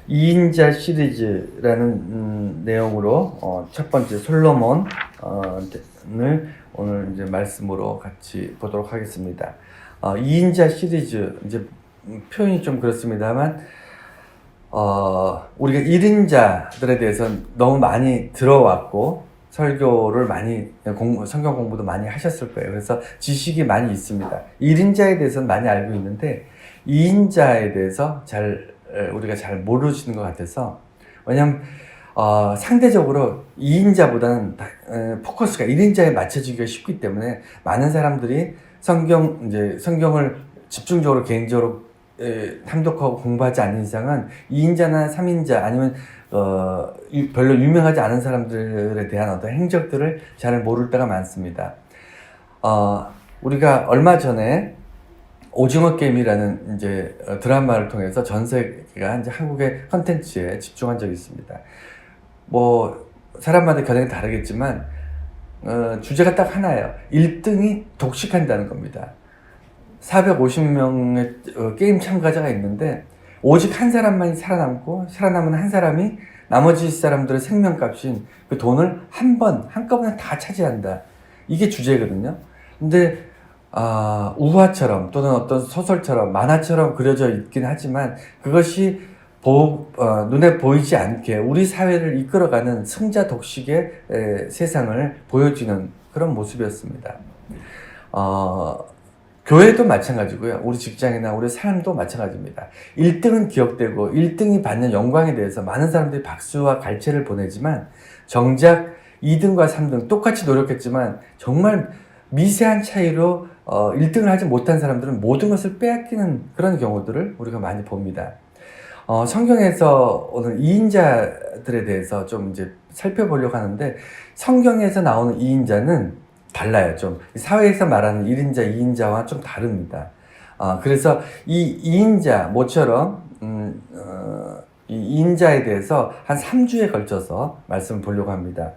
2인자 시리즈라는 내용으로 첫 번째 솔로몬을 오늘 이제 말씀으로 같이 보도록 하겠습니다. 2인자 시리즈 이제 표현이 좀 그렇습니다만 우리가 1인자들에 대해서 너무 많이 들어왔고 설교를 많이 성경 공부도 많이 하셨을 거예요. 그래서 지식이 많이 있습니다. 1인자에 대해서는 많이 알고 있는데 2인자에 대해서 우리가 잘 모르시는 것 같아서, 왜냐면 상대적으로 2인자보다는 포커스가 1인자에 맞춰지기가 쉽기 때문에 많은 사람들이 성경을 집중적으로 개인적으로 탐독하고 공부하지 않는 이상은 2인자나 3인자 아니면 별로 유명하지 않은 사람들에 대한 어떤 행적들을 잘 모를 때가 많습니다. 우리가 얼마 전에 오징어 게임이라는 이제 드라마를 통해서 전 세계가 이제 한국의 컨텐츠에 집중한 적이 있습니다. 뭐 사람마다 견해가 다르겠지만 주제가 딱 하나예요. 1등이 독식한다는 겁니다. 450명의 게임 참가자가 있는데 오직 한 사람만이 살아남고 살아남은 한 사람이 나머지 사람들의 생명값인 그 돈을 한꺼번에 다 차지한다. 이게 주제거든요. 근데 우화처럼 또는 어떤 소설처럼 만화처럼 그려져 있긴 하지만 그것이 눈에 보이지 않게 우리 사회를 이끌어가는 승자 독식의 세상을 보여주는 그런 모습이었습니다. 교회도 마찬가지고요. 우리 직장이나 우리 삶도 마찬가지입니다. 1등은 기억되고 1등이 받는 영광에 대해서 많은 사람들이 박수와 갈채를 보내지만 정작 2등과 3등 똑같이 노력했지만 정말 미세한 차이로 1등을 하지 못한 사람들은 모든 것을 빼앗기는 그런 경우들을 우리가 많이 봅니다. 성경에서 오늘 2인자들에 대해서 좀 이제 살펴보려고 하는데, 성경에서 나오는 2인자는 달라요. 좀 사회에서 말하는 1인자, 2인자와 좀 다릅니다. 그래서 이 2인자 모처럼 이 2인자에 대해서 한 3주에 걸쳐서 말씀을 보려고 합니다.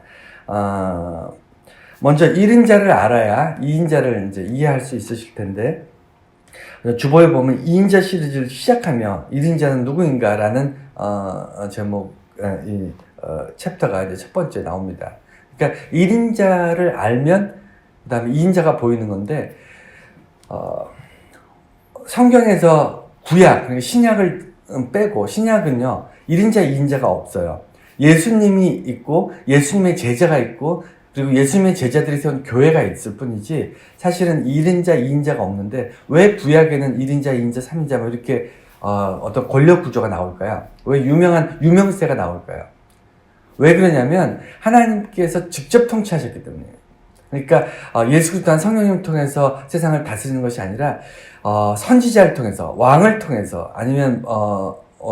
먼저 1인자를 알아야 2인자를 이제 이해할 수 있으실 텐데, 주보에 보면 2인자 시리즈를 시작하며 1인자는 누구인가라는 제목, 챕터가 이제 첫 번째 나옵니다. 그러니까 1인자를 알면 그 다음에 2인자가 보이는 건데, 성경에서 구약, 그러니까 신약을 빼고, 신약은요 1인자, 2인자가 없어요. 예수님이 있고 예수님의 제자가 있고 그리고 예수님의 제자들이 세운 교회가 있을 뿐이지 사실은 1인자, 2인자가 없는데, 왜 구약에는 1인자, 2인자, 3인자 뭐 이렇게 어떤 권력 구조가 나올까요? 왜 유명세가 나올까요? 왜 그러냐면 하나님께서 직접 통치하셨기 때문이에요. 그러니까 예수 그리스도 한 성령님을 통해서 세상을 다스리는 것이 아니라 선지자를 통해서, 왕을 통해서, 아니면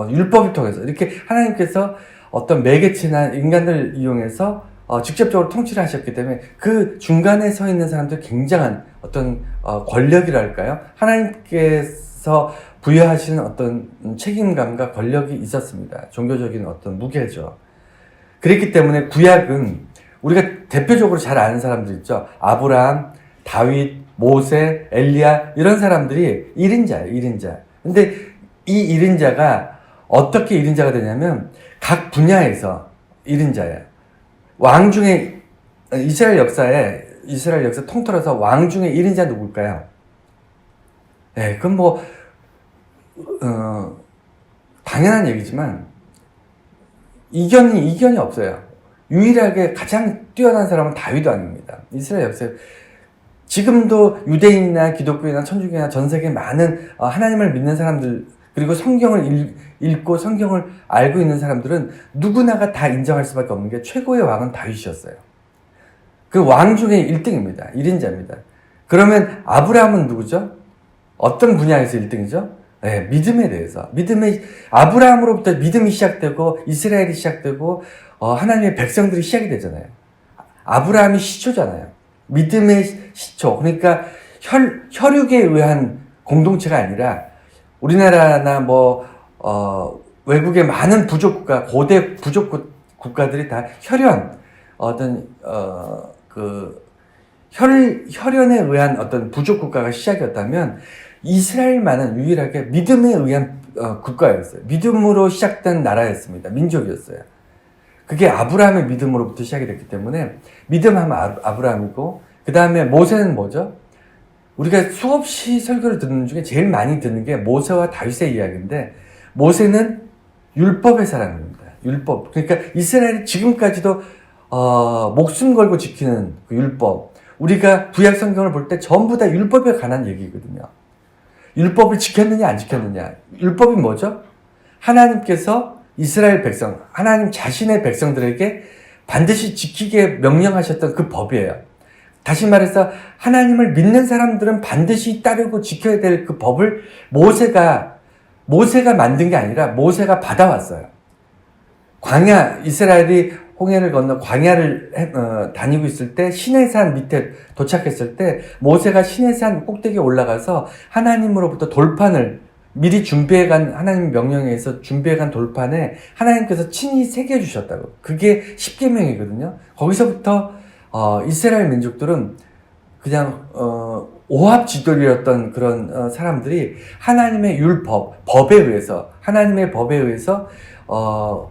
율법을 통해서 이렇게 하나님께서 어떤 매개체나 인간들을 이용해서 직접적으로 통치를 하셨기 때문에 그 중간에 서 있는 사람들 굉장한 어떤 권력이랄까요? 하나님께서 부여하시는 어떤 책임감과 권력이 있었습니다. 종교적인 어떤 무게죠. 그랬기 때문에 구약은 우리가 대표적으로 잘 아는 사람들 있죠. 아브라함, 다윗, 모세, 엘리야, 이런 사람들이 1인자예요. 1인자. 근데 이 1인자가 어떻게 1인자가 되냐면 각 분야에서 1인자예요. 왕 중에 이스라엘 역사 통틀어서 왕 중에 1인자 누굴까요? 네, 그건 뭐 당연한 얘기지만 이견이 없어요. 유일하게 가장 뛰어난 사람은 다윗 왕입니다. 이스라엘 역사에 지금도 유대인이나 기독교인이나 천주교나 전 세계 많은 하나님을 믿는 사람들, 그리고 성경을 읽고 성경을 알고 있는 사람들은 누구나가 다 인정할 수밖에 없는 게 최고의 왕은 다윗이었어요. 그 왕 중에 1등입니다. 1인자입니다. 그러면 아브라함은 누구죠? 어떤 분야에서 1등이죠? 네, 믿음에 대해서. 아브라함으로부터 믿음이 시작되고 이스라엘이 시작되고 하나님의 백성들이 시작이 되잖아요. 아브라함이 시초잖아요. 믿음의 시초. 그러니까 혈육에 의한 공동체가 아니라 우리나라나 외국의 많은 부족국가, 고대 부족 국가들이 다 혈연에 의한 어떤 부족 국가가 시작이었다면 이스라엘만은 유일하게 믿음에 의한 국가였어요. 믿음으로 시작된 나라였습니다. 민족이었어요. 그게 아브라함의 믿음으로부터 시작이 됐기 때문에 믿음하면 아브라함이고, 그 다음에 모세는 뭐죠? 우리가 수없이 설교를 듣는 중에 제일 많이 듣는 게 모세와 다윗의 이야기인데, 모세는 율법의 사람입니다. 율법. 그러니까 이스라엘이 지금까지도 목숨 걸고 지키는 그 율법. 우리가 구약 성경을 볼 때 전부 다 율법에 관한 얘기거든요. 율법을 지켰느냐 안 지켰느냐. 율법이 뭐죠? 하나님께서 이스라엘 백성, 하나님 자신의 백성들에게 반드시 지키게 명령하셨던 그 법이에요. 다시 말해서 하나님을 믿는 사람들은 반드시 따르고 지켜야 될 그 법을 모세가 만든 게 아니라 모세가 받아왔어요. 광야, 이스라엘이 홍해를 건너 광야를 다니고 있을 때 시내산 밑에 도착했을 때 모세가 시내산 꼭대기에 올라가서 하나님으로부터 돌판을 미리 준비해간, 하나님 명령에 의해서 준비해간 돌판에 하나님께서 친히 새겨주셨다고. 그게 십계명이거든요. 거기서부터 이스라엘 민족들은 그냥 오합지졸이었던 그런 사람들이 하나님의 율법, 하나님의 법에 의해서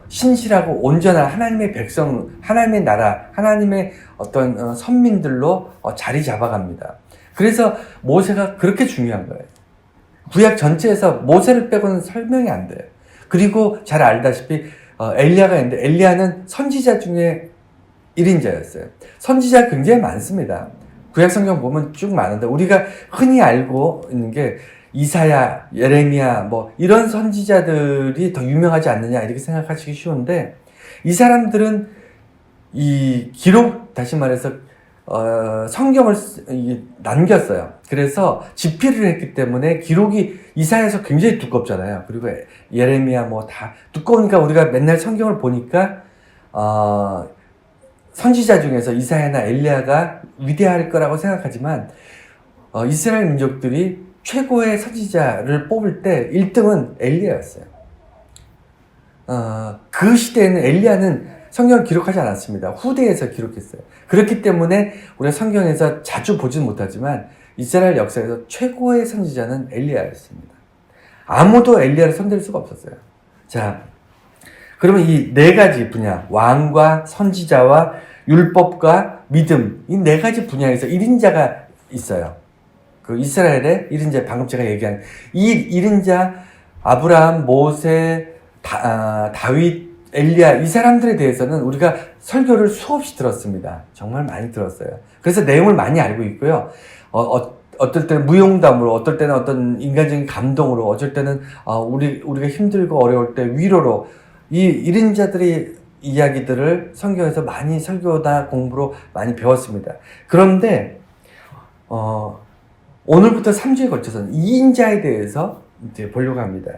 신실하고 온전한 하나님의 백성, 하나님의 나라, 하나님의 어떤 선민들로 자리 잡아갑니다. 그래서 모세가 그렇게 중요한 거예요. 구약 전체에서 모세를 빼고는 설명이 안 돼요. 그리고 잘 알다시피 엘리야가 있는데 엘리야는 선지자 중에 1인자였어요. 선지자가 굉장히 많습니다. 구약 성경 보면 쭉 많은데 우리가 흔히 알고 있는 게 이사야, 예레미야 뭐 이런 선지자들이 더 유명하지 않느냐 이렇게 생각하시기 쉬운데, 이 사람들은 이 기록, 다시 말해서 성경을 남겼어요. 그래서 집필을 했기 때문에 기록이 이사야에서 굉장히 두껍잖아요. 그리고 예레미야 뭐 다 두꺼우니까 우리가 맨날 성경을 보니까 선지자 중에서 이사야나 엘리야가 위대할 거라고 생각하지만 이스라엘 민족들이 최고의 선지자를 뽑을 때 1등은 엘리야였어요. 그 시대에는 엘리야는 성경을 기록하지 않았습니다. 후대에서 기록했어요. 그렇기 때문에 우리가 성경에서 자주 보진 못하지만 이스라엘 역사에서 최고의 선지자는 엘리야였습니다. 아무도 엘리야를 손댈 수가 없었어요. 자, 그러면 이 네 가지 분야, 왕과 선지자와 율법과 믿음, 이 네 가지 분야에서 1인자가 있어요. 그 이스라엘의 1인자, 방금 제가 얘기한 이 1인자, 아브라함, 모세, 다윗, 엘리야, 이 사람들에 대해서는 우리가 설교를 수없이 들었습니다. 정말 많이 들었어요. 그래서 내용을 많이 알고 있고요. 어떨 때는 무용담으로, 어떨 때는 어떤 인간적인 감동으로, 어쩔 때는 우리가 힘들고 어려울 때 위로로, 이 1인자들의 이야기들을 성경에서 많이 설교나 공부로 많이 배웠습니다. 그런데 오늘부터 3주에 걸쳐서는 2인자에 대해서 이제 보려고 합니다.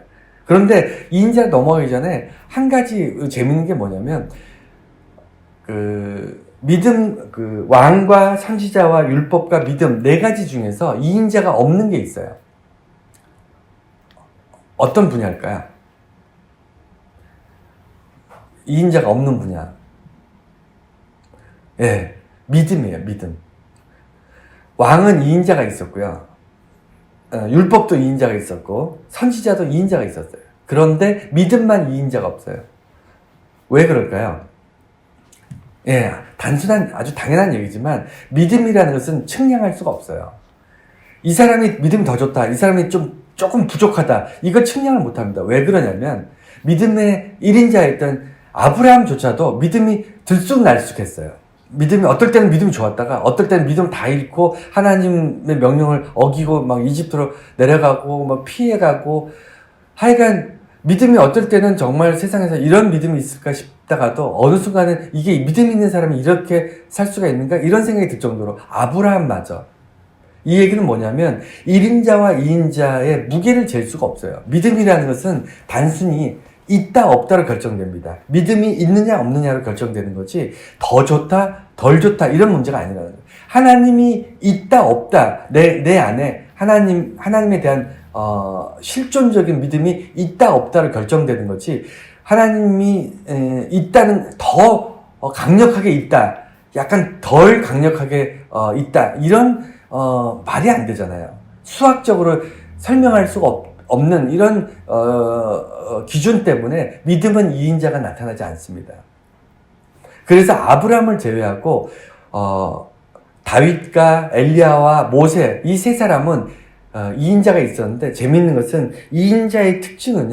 그런데 2인자 넘어가기 전에 한 가지 재밌는 게 뭐냐면, 왕과 선지자와 율법과 믿음 네 가지 중에서 2인자가 없는 게 있어요. 어떤 분야일까요? 2인자가 없는 분야. 예, 믿음이에요, 믿음. 왕은 2인자가 있었고요. 율법도 2인자가 있었고, 선지자도 2인자가 있었어요. 그런데 믿음만 2인자가 없어요. 왜 그럴까요? 예, 아주 당연한 얘기지만, 믿음이라는 것은 측량할 수가 없어요. 이 사람이 믿음이 더 좋다, 이 사람이 조금 부족하다, 이거 측량을 못 합니다. 왜 그러냐면, 믿음의 1인자였던 아브라함조차도 믿음이 들쑥날쑥했어요. 어떨 때는 믿음이 좋았다가, 어떨 때는 믿음 다 잃고, 하나님의 명령을 어기고, 막 이집트로 내려가고, 막 피해가고, 하여간, 믿음이 어떨 때는 정말 세상에서 이런 믿음이 있을까 싶다가도, 어느 순간은 이게 믿음 있는 사람이 이렇게 살 수가 있는가? 이런 생각이 들 정도로, 아브라함마저. 이 얘기는 뭐냐면, 1인자와 2인자의 무게를 잴 수가 없어요. 믿음이라는 것은 단순히 있다 없다로 결정됩니다. 믿음이 있느냐 없느냐로 결정되는 거지, 더 좋다 덜 좋다 이런 문제가 아니라는 거예요. 하나님이 있다 없다, 내 안에 하나님에 대한 실존적인 믿음이 있다 없다로 결정되는 거지, 하나님이 있다는 더 강력하게 있다, 약간 덜 강력하게 있다, 이런 말이 안 되잖아요. 수학적으로 설명할 수가 없는 이런 기준 때문에 믿음은 이인자가 나타나지 않습니다. 그래서 아브라함을 제외하고 다윗과 엘리야와 모세 이 세 사람은 이인자가 있었는데 재미있는 것은 이인자의 특징은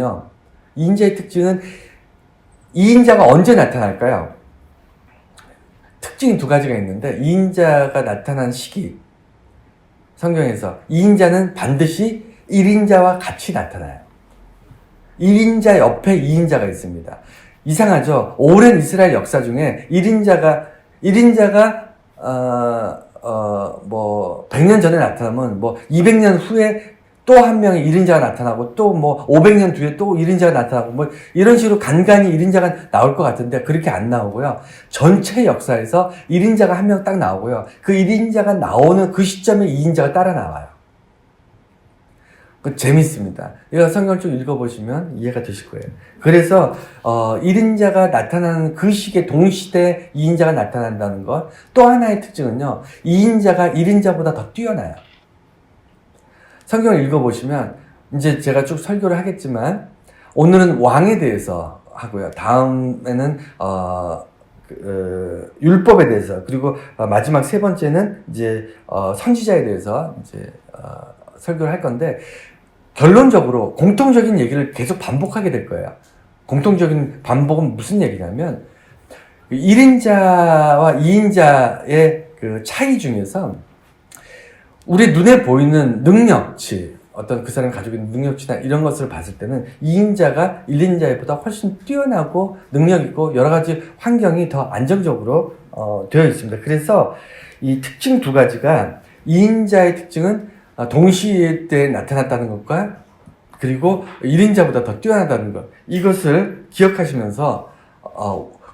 이인자가 언제 나타날까요? 특징이 두 가지가 있는데 이인자가 나타난 시기 성경에서 이인자는 반드시 1인자와 같이 나타나요. 1인자 옆에 2인자가 있습니다. 이상하죠? 오랜 이스라엘 역사 중에 1인자가 100년 전에 나타나면 200년 후에 또 한 명의 1인자가 나타나고 또 500년 뒤에 또 1인자가 나타나고 이런 식으로 간간히 1인자가 나올 것 같은데 그렇게 안 나오고요. 전체 역사에서 1인자가 한 명 딱 나오고요. 그 1인자가 나오는 그 시점에 2인자가 따라 나와요. 재밌습니다. 이거 성경을 좀 읽어보시면 이해가 되실 거예요. 그래서 1인자가 나타나는 그 시기에 동시대에 2인자가 나타난다는 것. 또 하나의 특징은요. 2인자가 1인자보다 더 뛰어나요. 성경을 읽어보시면 이제 제가 쭉 설교를 하겠지만 오늘은 왕에 대해서 하고요. 다음에는 율법에 대해서 그리고 마지막 세 번째는 이제 선지자에 대해서 이제 설교를 할 건데 결론적으로 공통적인 얘기를 계속 반복하게 될 거예요. 공통적인 반복은 무슨 얘기냐면 1인자와 2인자의 그 차이 중에서 우리 눈에 보이는 능력치, 어떤 그 사람이 가지고 있는 능력치나 이런 것을 봤을 때는 2인자가 1인자보다 훨씬 뛰어나고 능력있고 여러 가지 환경이 더 안정적으로 되어 있습니다. 그래서 이 특징 두 가지가 2인자의 특징은 동시에 때 나타났다는 것과 그리고 1인자보다 더 뛰어나다는 것. 이것을 기억하시면서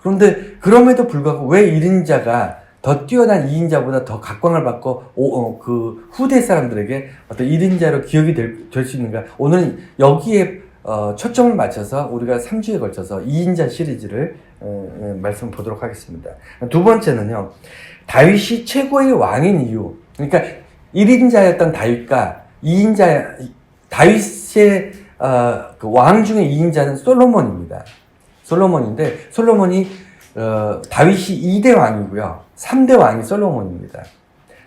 그런데 그럼에도 불구하고 왜 1인자가 더 뛰어난 2인자보다 더 각광을 받고 그 후대 사람들에게 어떤 1인자로 기억이 될 수 있는가. 오늘은 여기에 초점을 맞춰서 우리가 3주에 걸쳐서 2인자 시리즈를 말씀 보도록 하겠습니다. 두 번째는요. 다윗이 최고의 왕인 이유. 그러니까 1인자였던 다윗과 2인자, 다윗의 그 왕 중에 2인자는 솔로몬입니다. 솔로몬인데, 솔로몬이, 다윗이 2대 왕이고요. 3대 왕이 솔로몬입니다.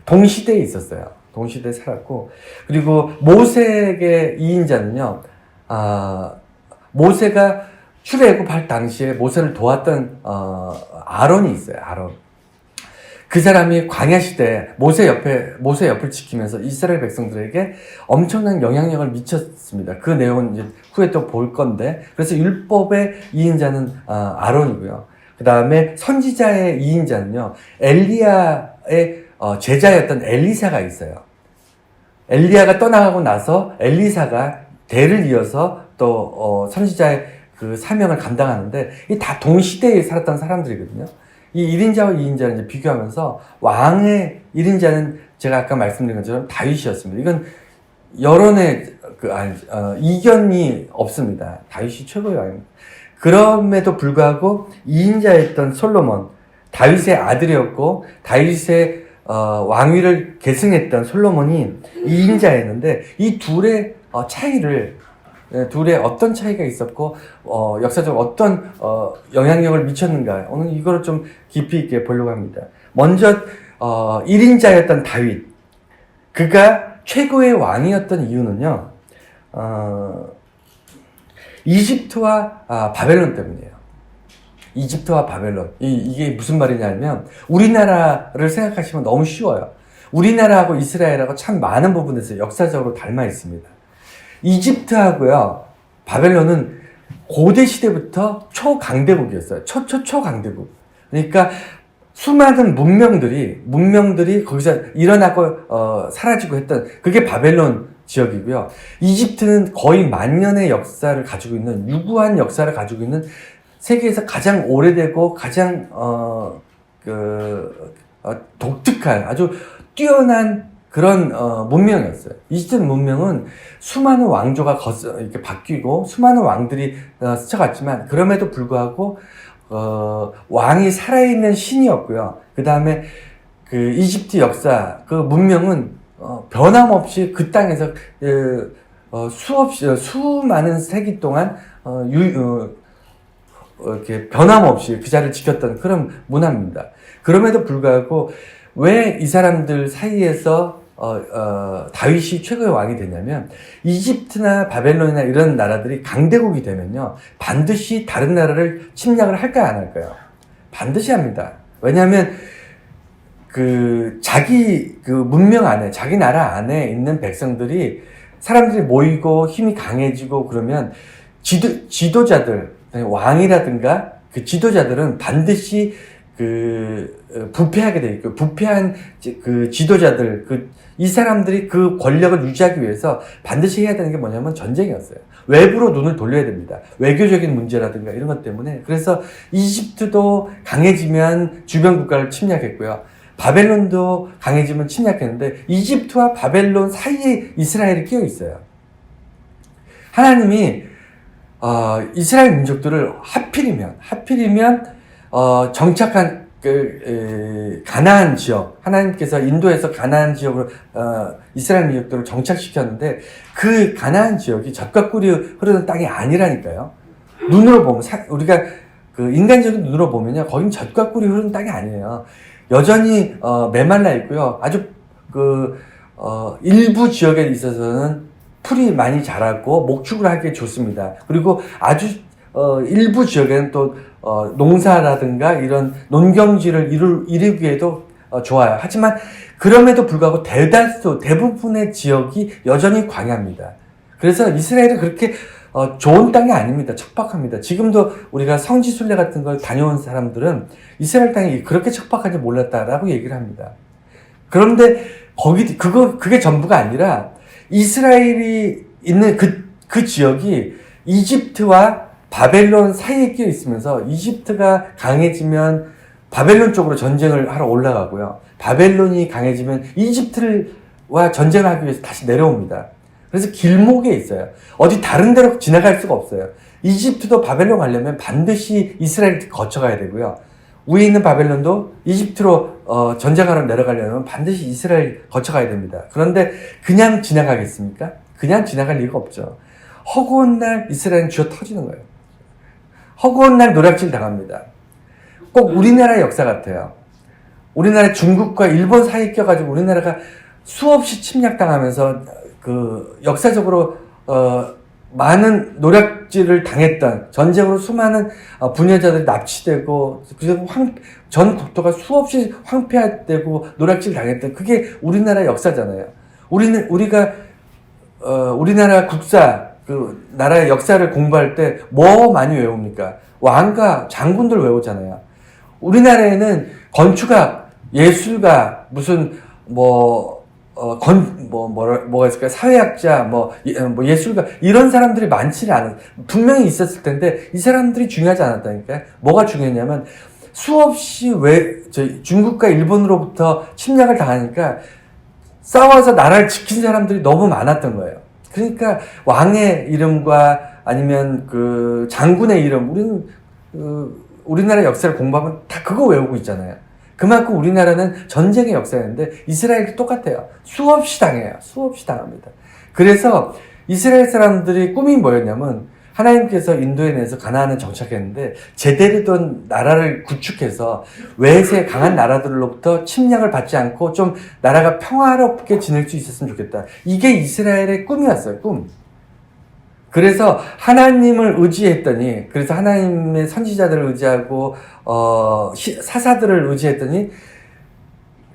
동시대에 있었어요. 동시대에 살았고, 그리고 모세의 2인자는요, 모세가 출애굽할 당시에 모세를 도왔던, 아론이 있어요. 아론. 그 사람이 광야 시대에 모세 옆을 지키면서 이스라엘 백성들에게 엄청난 영향력을 미쳤습니다. 그 내용은 이제 후에 또 볼 건데, 그래서 율법의 2인자는 아론이고요. 그 다음에 선지자의 2인자는요, 엘리야의 제자였던 엘리사가 있어요. 엘리야가 떠나가고 나서 엘리사가 대를 이어서 또 선지자의 그 사명을 감당하는데, 이 다 동시대에 살았던 사람들이거든요. 이 1인자와 2인자를 이제 비교하면서 왕의 1인자는 제가 아까 말씀드린 것처럼 다윗이었습니다. 이건 여론의 이견이 없습니다. 다윗이 최고의 왕입니다. 그럼에도 불구하고 2인자였던 솔로몬, 다윗의 아들이었고 다윗의 왕위를 계승했던 솔로몬이 2인자였는데 이 둘의 차이를 둘의 어떤 차이가 있었고 역사적으로 어떤 영향력을 미쳤는가 오늘 이거를 좀 깊이 있게 보려고 합니다. 먼저 1인자였던 다윗, 그가 최고의 왕이었던 이유는요, 이집트와 바벨론 때문이에요. 이집트와 바벨론. 이게 무슨 말이냐면 우리나라를 생각하시면 너무 쉬워요. 우리나라하고 이스라엘하고 참 많은 부분에서 역사적으로 닮아 있습니다. 이집트하고요, 바벨론은 고대 시대부터 초강대국이었어요. 초강대국. 그러니까 수많은 문명들이 거기서 일어나고 사라지고 했던 그게 바벨론 지역이고요. 이집트는 거의 만년의 역사를 가지고 있는, 유구한 역사를 가지고 있는 세계에서 가장 오래되고 가장 독특한 아주 뛰어난 그런 문명이었어요. 이집트 문명은 수많은 왕조가 이렇게 바뀌고 수많은 왕들이 스쳐갔지만 그럼에도 불구하고 왕이 살아있는 신이었고요. 그 다음에 그 이집트 역사 그 문명은 변함없이 그 땅에서 수많은 세기 동안 이렇게 변함없이 그 자리를 지켰던 그런 문화입니다. 그럼에도 불구하고 왜 이 사람들 사이에서 다윗이 최고의 왕이 되냐면, 이집트나 바벨론이나 이런 나라들이 강대국이 되면요, 반드시 다른 나라를 침략을 할까요, 안 할까요? 반드시 합니다. 왜냐하면 자기 문명 안에, 자기 나라 안에 있는 백성들이, 사람들이 모이고 힘이 강해지고 그러면 지도자들, 왕이라든가 그 지도자들은 반드시 부패하게 돼 있고, 부패한 그 지도자들, 이 사람들이 그 권력을 유지하기 위해서 반드시 해야 되는 게 뭐냐면 전쟁이었어요. 외부로 눈을 돌려야 됩니다. 외교적인 문제라든가 이런 것 때문에. 그래서 이집트도 강해지면 주변 국가를 침략했고요. 바벨론도 강해지면 침략했는데, 이집트와 바벨론 사이에 이스라엘이 끼어 있어요. 하나님이 이스라엘 민족들을 하필이면 정착한 가나안 지역, 하나님께서 인도에서 가나안 지역으로 이스라엘 민족들을 정착시켰는데, 그 가나안 지역이 젖과 꿀이 흐르는 땅이 아니라니까요. 눈으로 보면, 우리가 인간적인 눈으로 보면요, 거긴 젖과 꿀이 흐르는 땅이 아니에요. 여전히 메말라 있고요. 아주 일부 지역에 있어서는 풀이 많이 자라고 목축을 하기 좋습니다. 그리고 아주 일부 지역에는 또 농사라든가 이런 농경지를 이루기에도 좋아요. 하지만 그럼에도 불구하고 대부분의 지역이 여전히 광야입니다. 그래서 이스라엘은 그렇게 좋은 땅이 아닙니다. 척박합니다. 지금도 우리가 성지순례 같은 걸 다녀온 사람들은 이스라엘 땅이 그렇게 척박한지 몰랐다라고 얘기를 합니다. 그런데 그게 전부가 아니라, 이스라엘이 있는 그 지역이 이집트와 바벨론 사이에 끼어 있으면서, 이집트가 강해지면 바벨론 쪽으로 전쟁을 하러 올라가고요. 바벨론이 강해지면 이집트와 전쟁을 하기 위해서 다시 내려옵니다. 그래서 길목에 있어요. 어디 다른 데로 지나갈 수가 없어요. 이집트도 바벨론 가려면 반드시 이스라엘을 거쳐가야 되고요. 위에 있는 바벨론도 이집트로 전쟁하러 내려가려면 반드시 이스라엘 거쳐가야 됩니다. 그런데 그냥 지나가겠습니까? 그냥 지나갈 리가 없죠. 허구한 날 이스라엘은 쥐어 터지는 거예요. 허구한 날 노략질 당합니다. 꼭 우리나라의 역사 같아요. 우리나라 중국과 일본 사이에 껴가지고 우리나라가 수없이 침략당하면서 역사적으로 많은 노략질을 당했던, 전쟁으로 수많은 부녀자들이 납치되고, 그리고 전 국토가 수없이 황폐화되고 노략질 당했던, 그게 우리나라 역사잖아요. 우리가 우리나라 나라의 역사를 공부할 때 뭐 많이 외웁니까? 왕과 장군들 외우잖아요. 우리나라에는 건축학, 예술가, 무슨 뭐가 있을까? 사회학자, 예술가, 이런 사람들이 많지는 않아요. 분명히 있었을 텐데, 이 사람들이 중요하지 않았다니까요. 뭐가 중요했냐면, 수없이 중국과 일본으로부터 침략을 당하니까, 싸워서 나라를 지킨 사람들이 너무 많았던 거예요. 그러니까, 왕의 이름과 아니면 장군의 이름, 우리는, 우리나라 역사를 공부하면 다 그거 외우고 있잖아요. 그만큼 우리나라는 전쟁의 역사였는데, 이스라엘도 똑같아요. 수없이 당해요. 수없이 당합니다. 그래서 이스라엘 사람들이 꿈이 뭐였냐면, 하나님께서 인도에 내서 가나안을 정착했는데, 제대로 된 나라를 구축해서 외세 강한 나라들로부터 침략을 받지 않고 좀 나라가 평화롭게 지낼 수 있었으면 좋겠다. 이게 이스라엘의 꿈이었어요. 꿈. 그래서 하나님을 의지했더니, 그래서 하나님의 선지자들을 의지하고 사사들을 의지했더니,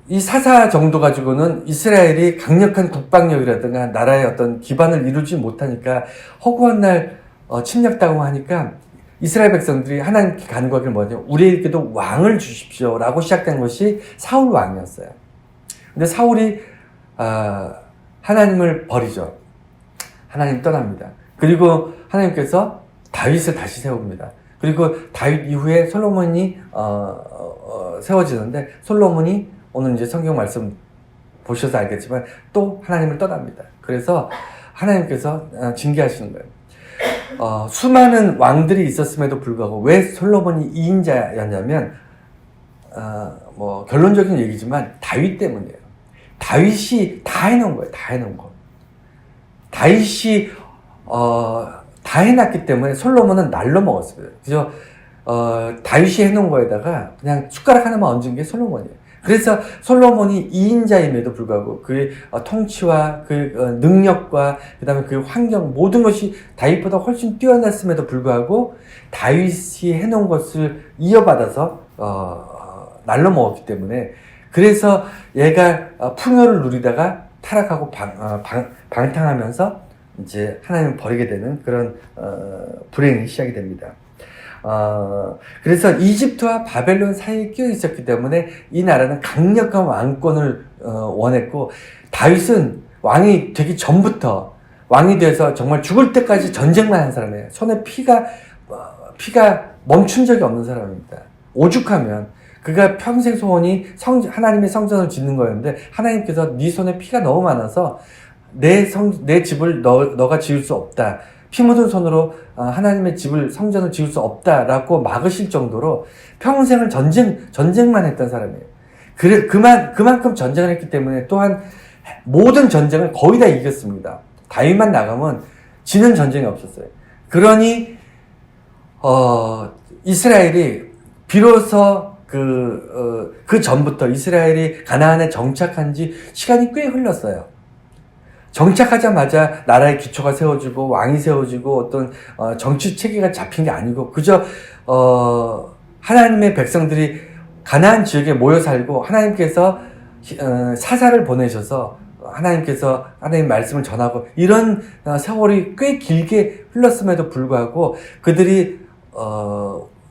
이 사사 정도 가지고는 이스라엘이 강력한 국방력이라든가 나라의 어떤 기반을 이루지 못하니까, 허구한 날 침략당하고 하니까 이스라엘 백성들이 하나님께 간구하기를 뭐냐면, 우리에게도 왕을 주십시오 라고 시작된 것이 사울 왕이었어요. 근데 사울이 하나님을 버리죠. 하나님 떠납니다. 그리고 하나님께서 다윗을 다시 세웁니다. 그리고 다윗 이후에 솔로몬이 세워지는데, 솔로몬이 오늘 이제 성경 말씀 보셔서 알겠지만 또 하나님을 떠납니다. 그래서 하나님께서 징계하시는 거예요. 수많은 왕들이 있었음에도 불구하고 왜 솔로몬이 2인자였냐면, 결론적인 얘기지만 다윗 때문이에요. 다윗이 다 해놓은 거예요. 다 해놓은 거. 다윗이 다 해놨기 때문에 솔로몬은 날로 먹었어요. 그죠? 다윗이 해놓은 거에다가 그냥 숟가락 하나만 얹은 게 솔로몬이에요. 그래서 솔로몬이 2인자임에도 불구하고 그의 통치와 그 능력과 그 다음에 그 환경 모든 것이 다윗보다 훨씬 뛰어났음에도 불구하고 다윗이 해놓은 것을 이어받아서 날로 먹었기 때문에 그래서 얘가 풍요를 누리다가 타락하고 방탕하면서 이제 하나님을 버리게 되는 그런 불행이 시작이 됩니다. 그래서 이집트와 바벨론 사이에 끼어 있었기 때문에 이 나라는 강력한 왕권을 원했고 다윗은 왕이 되기 전부터 왕이 돼서 정말 죽을 때까지 전쟁만 한 사람이에요. 손에 피가 멈춘 적이 없는 사람입니다. 오죽하면 그가 평생 소원이 하나님의 성전을 짓는 거였는데 하나님께서 네 손에 피가 너무 많아서 내 집을 너가 지을 수 없다. 피 묻은 손으로 하나님의 집을 성전을 지을 수 없다라고 막으실 정도로 평생을 전쟁만 했던 사람이에요. 그만큼 전쟁을 했기 때문에 또한 모든 전쟁을 거의 다 이겼습니다. 다윗만 나가면 지는 전쟁이 없었어요. 그러니 이스라엘이 비로소 그 전부터 이스라엘이 가나안에 정착한 지 시간이 꽤 흘렀어요. 정착하자마자 나라의 기초가 세워지고 왕이 세워지고 어떤 정치 체계가 잡힌 게 아니고 그저 하나님의 백성들이 가나안 지역에 모여 살고 하나님께서 사사를 보내셔서 하나님께서 하나님의 말씀을 전하고 이런 세월이 꽤 길게 흘렀음에도 불구하고 그들이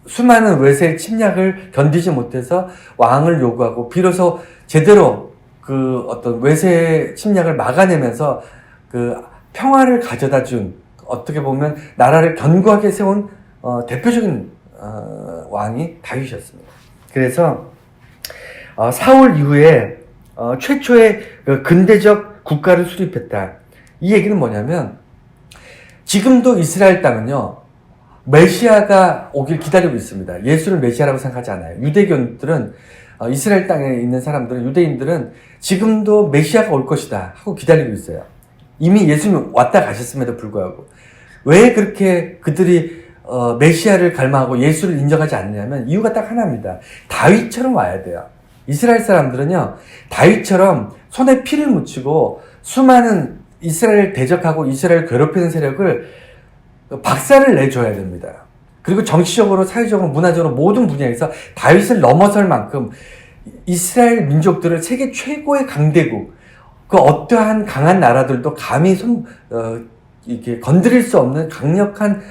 수많은 외세의 침략을 견디지 못해서 왕을 요구하고 비로소 제대로 그 어떤 외세의 침략을 막아내면서 그 평화를 가져다 준 어떻게 보면 나라를 견고하게 세운 대표적인 왕이 다윗이었습니다. 그래서 사울 이후에 최초의 그 근대적 국가를 수립했다. 이 얘기는 뭐냐면 지금도 이스라엘 땅은요 메시아가 오길 기다리고 있습니다. 예수를 메시아라고 생각하지 않아요. 유대교인들은 이스라엘 땅에 있는 사람들은 유대인들은 지금도 메시아가 올 것이다 하고 기다리고 있어요. 이미 예수님이 왔다 가셨음에도 불구하고 왜 그렇게 그들이 메시아를 갈망하고 예수를 인정하지 않느냐면 이유가 딱 하나입니다. 다윗처럼 와야 돼요. 이스라엘 사람들은요 다윗처럼 손에 피를 묻히고 수많은 이스라엘을 대적하고 이스라엘을 괴롭히는 세력을 박살을 내줘야 됩니다. 그리고 정치적으로, 사회적으로, 문화적으로 모든 분야에서 다윗을 넘어설 만큼 이스라엘 민족들을 세계 최고의 강대국, 그 어떠한 강한 나라들도 감히 이렇게 건드릴 수 없는 강력한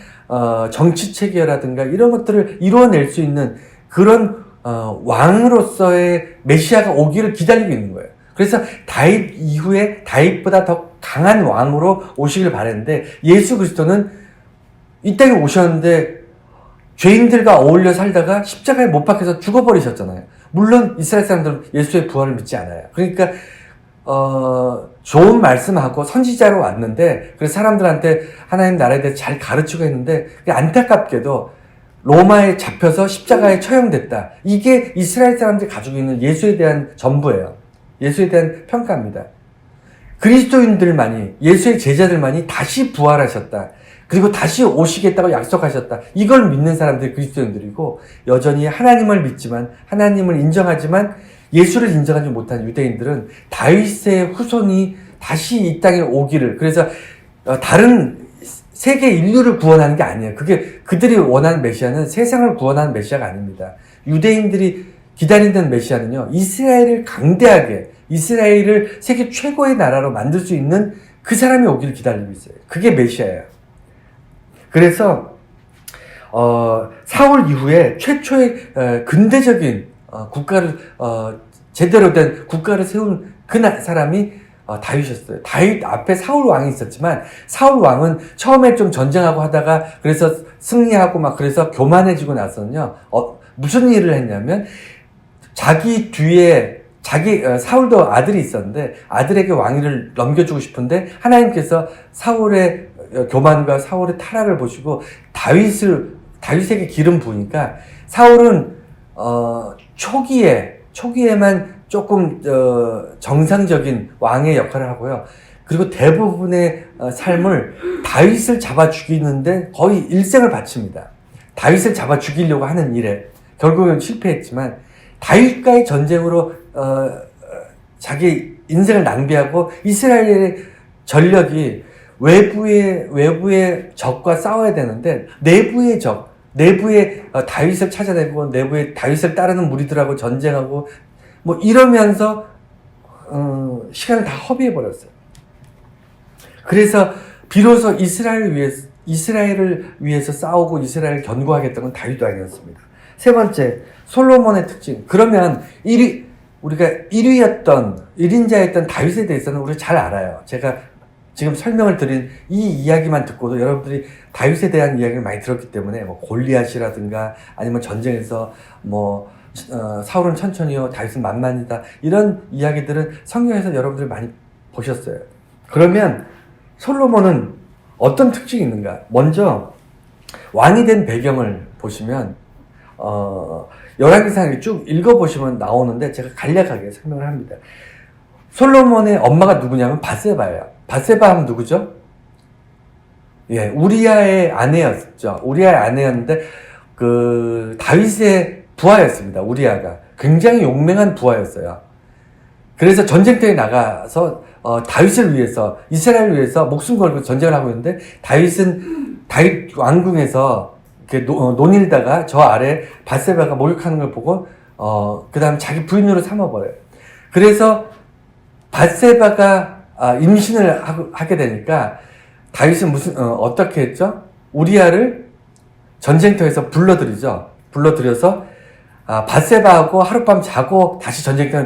정치 체계라든가 이런 것들을 이루어낼 수 있는 그런 왕으로서의 메시아가 오기를 기다리고 있는 거예요. 그래서 다윗 이후에 다윗보다 더 강한 왕으로 오시길 바랬는데 예수 그리스도는 이 땅에 오셨는데 죄인들과 어울려 살다가 십자가에 못 박혀서 죽어버리셨잖아요. 물론 이스라엘 사람들은 예수의 부활을 믿지 않아요. 그러니까 좋은 말씀하고 선지자로 왔는데 그래서 사람들한테 하나님 나라에 대해서 잘 가르치고 했는데 안타깝게도 로마에 잡혀서 십자가에 처형됐다. 이게 이스라엘 사람들이 가지고 있는 예수에 대한 전부예요. 예수에 대한 평가입니다. 그리스도인들만이 예수의 제자들만이 다시 부활하셨다. 그리고 다시 오시겠다고 약속하셨다. 이걸 믿는 사람들이 그리스도인들이고 여전히 하나님을 믿지만 하나님을 인정하지만 예수를 인정하지 못한 유대인들은 다윗의 후손이 다시 이 땅에 오기를 그래서 다른 세계 인류를 구원하는 게 아니에요. 그게 그들이 원하는 메시아는 세상을 구원하는 메시아가 아닙니다. 유대인들이 기다리는 메시아는요. 이스라엘을 강대하게 이스라엘을 세계 최고의 나라로 만들 수 있는 그 사람이 오기를 기다리고 있어요. 그게 메시아예요. 그래서 사울 이후에 최초의 근대적인 국가를 제대로 된 국가를 세운 그 사람이 다윗이었어요. 다윗 앞에 사울 왕이 있었지만 사울 왕은 처음에 좀 전쟁하고 하다가 그래서 승리하고 막 그래서 교만해지고 나서는요 무슨 일을 했냐면 자기 뒤에 사울도 아들이 있었는데 아들에게 왕위를 넘겨주고 싶은데 하나님께서 사울의 교만과 사울의 타락을 보시고 다윗에게 기름 부으니까 사울은 초기에만 조금 정상적인 왕의 역할을 하고요. 그리고 대부분의 삶을 다윗을 잡아 죽이는데 거의 일생을 바칩니다. 다윗을 잡아 죽이려고 하는 일에 결국은 실패했지만 다윗과의 전쟁으로 자기 인생을 낭비하고 이스라엘의 전력이 외부의 적과 싸워야 되는데 내부의 적, 내부의 다윗을 찾아내고 내부의 다윗을 따르는 무리들하고 전쟁하고 뭐 이러면서 시간을 다 허비해버렸어요. 그래서 비로소 이스라엘을 위해서 싸우고 이스라엘을 견고하겠다는 건 다윗도 아니었습니다. 세 번째, 솔로몬의 특징. 그러면 우리가 1인자였던 다윗에 대해서는 우리가 잘 알아요. 제가 지금 설명을 드린 이 이야기만 듣고도 여러분들이 다윗에 대한 이야기를 많이 들었기 때문에 뭐 골리앗이라든가 아니면 전쟁에서 뭐 사울은 천천히요, 다윗은 만만이다, 이런 이야기들은 성경에서 여러분들이 많이 보셨어요. 그러면 솔로몬은 어떤 특징이 있는가? 먼저 왕이 된 배경을 보시면 열왕기상을 쭉 읽어보시면 나오는데 제가 간략하게 설명을 합니다. 솔로몬의 엄마가 누구냐면 밧세바예요. 밧세바 하면 누구죠? 예, 우리아의 아내였죠. 우리아의 아내였는데 그 다윗의 부하였습니다. 우리아가 굉장히 용맹한 부하였어요. 그래서 전쟁터에 나가서 다윗을 위해서, 이스라엘을 위해서 목숨 걸고 전쟁을 하고 있는데 다윗 왕궁에서 이렇게 논일다가 저 아래 밧세바가 목욕하는 걸 보고 그 다음 자기 부인으로 삼아버려요. 그래서 밧세바가 임신을 하게 되니까 다윗은 어떻게 했죠? 우리아를 전쟁터에서 불러들여서 밧세바하고 하룻밤 자고 다시 전쟁터에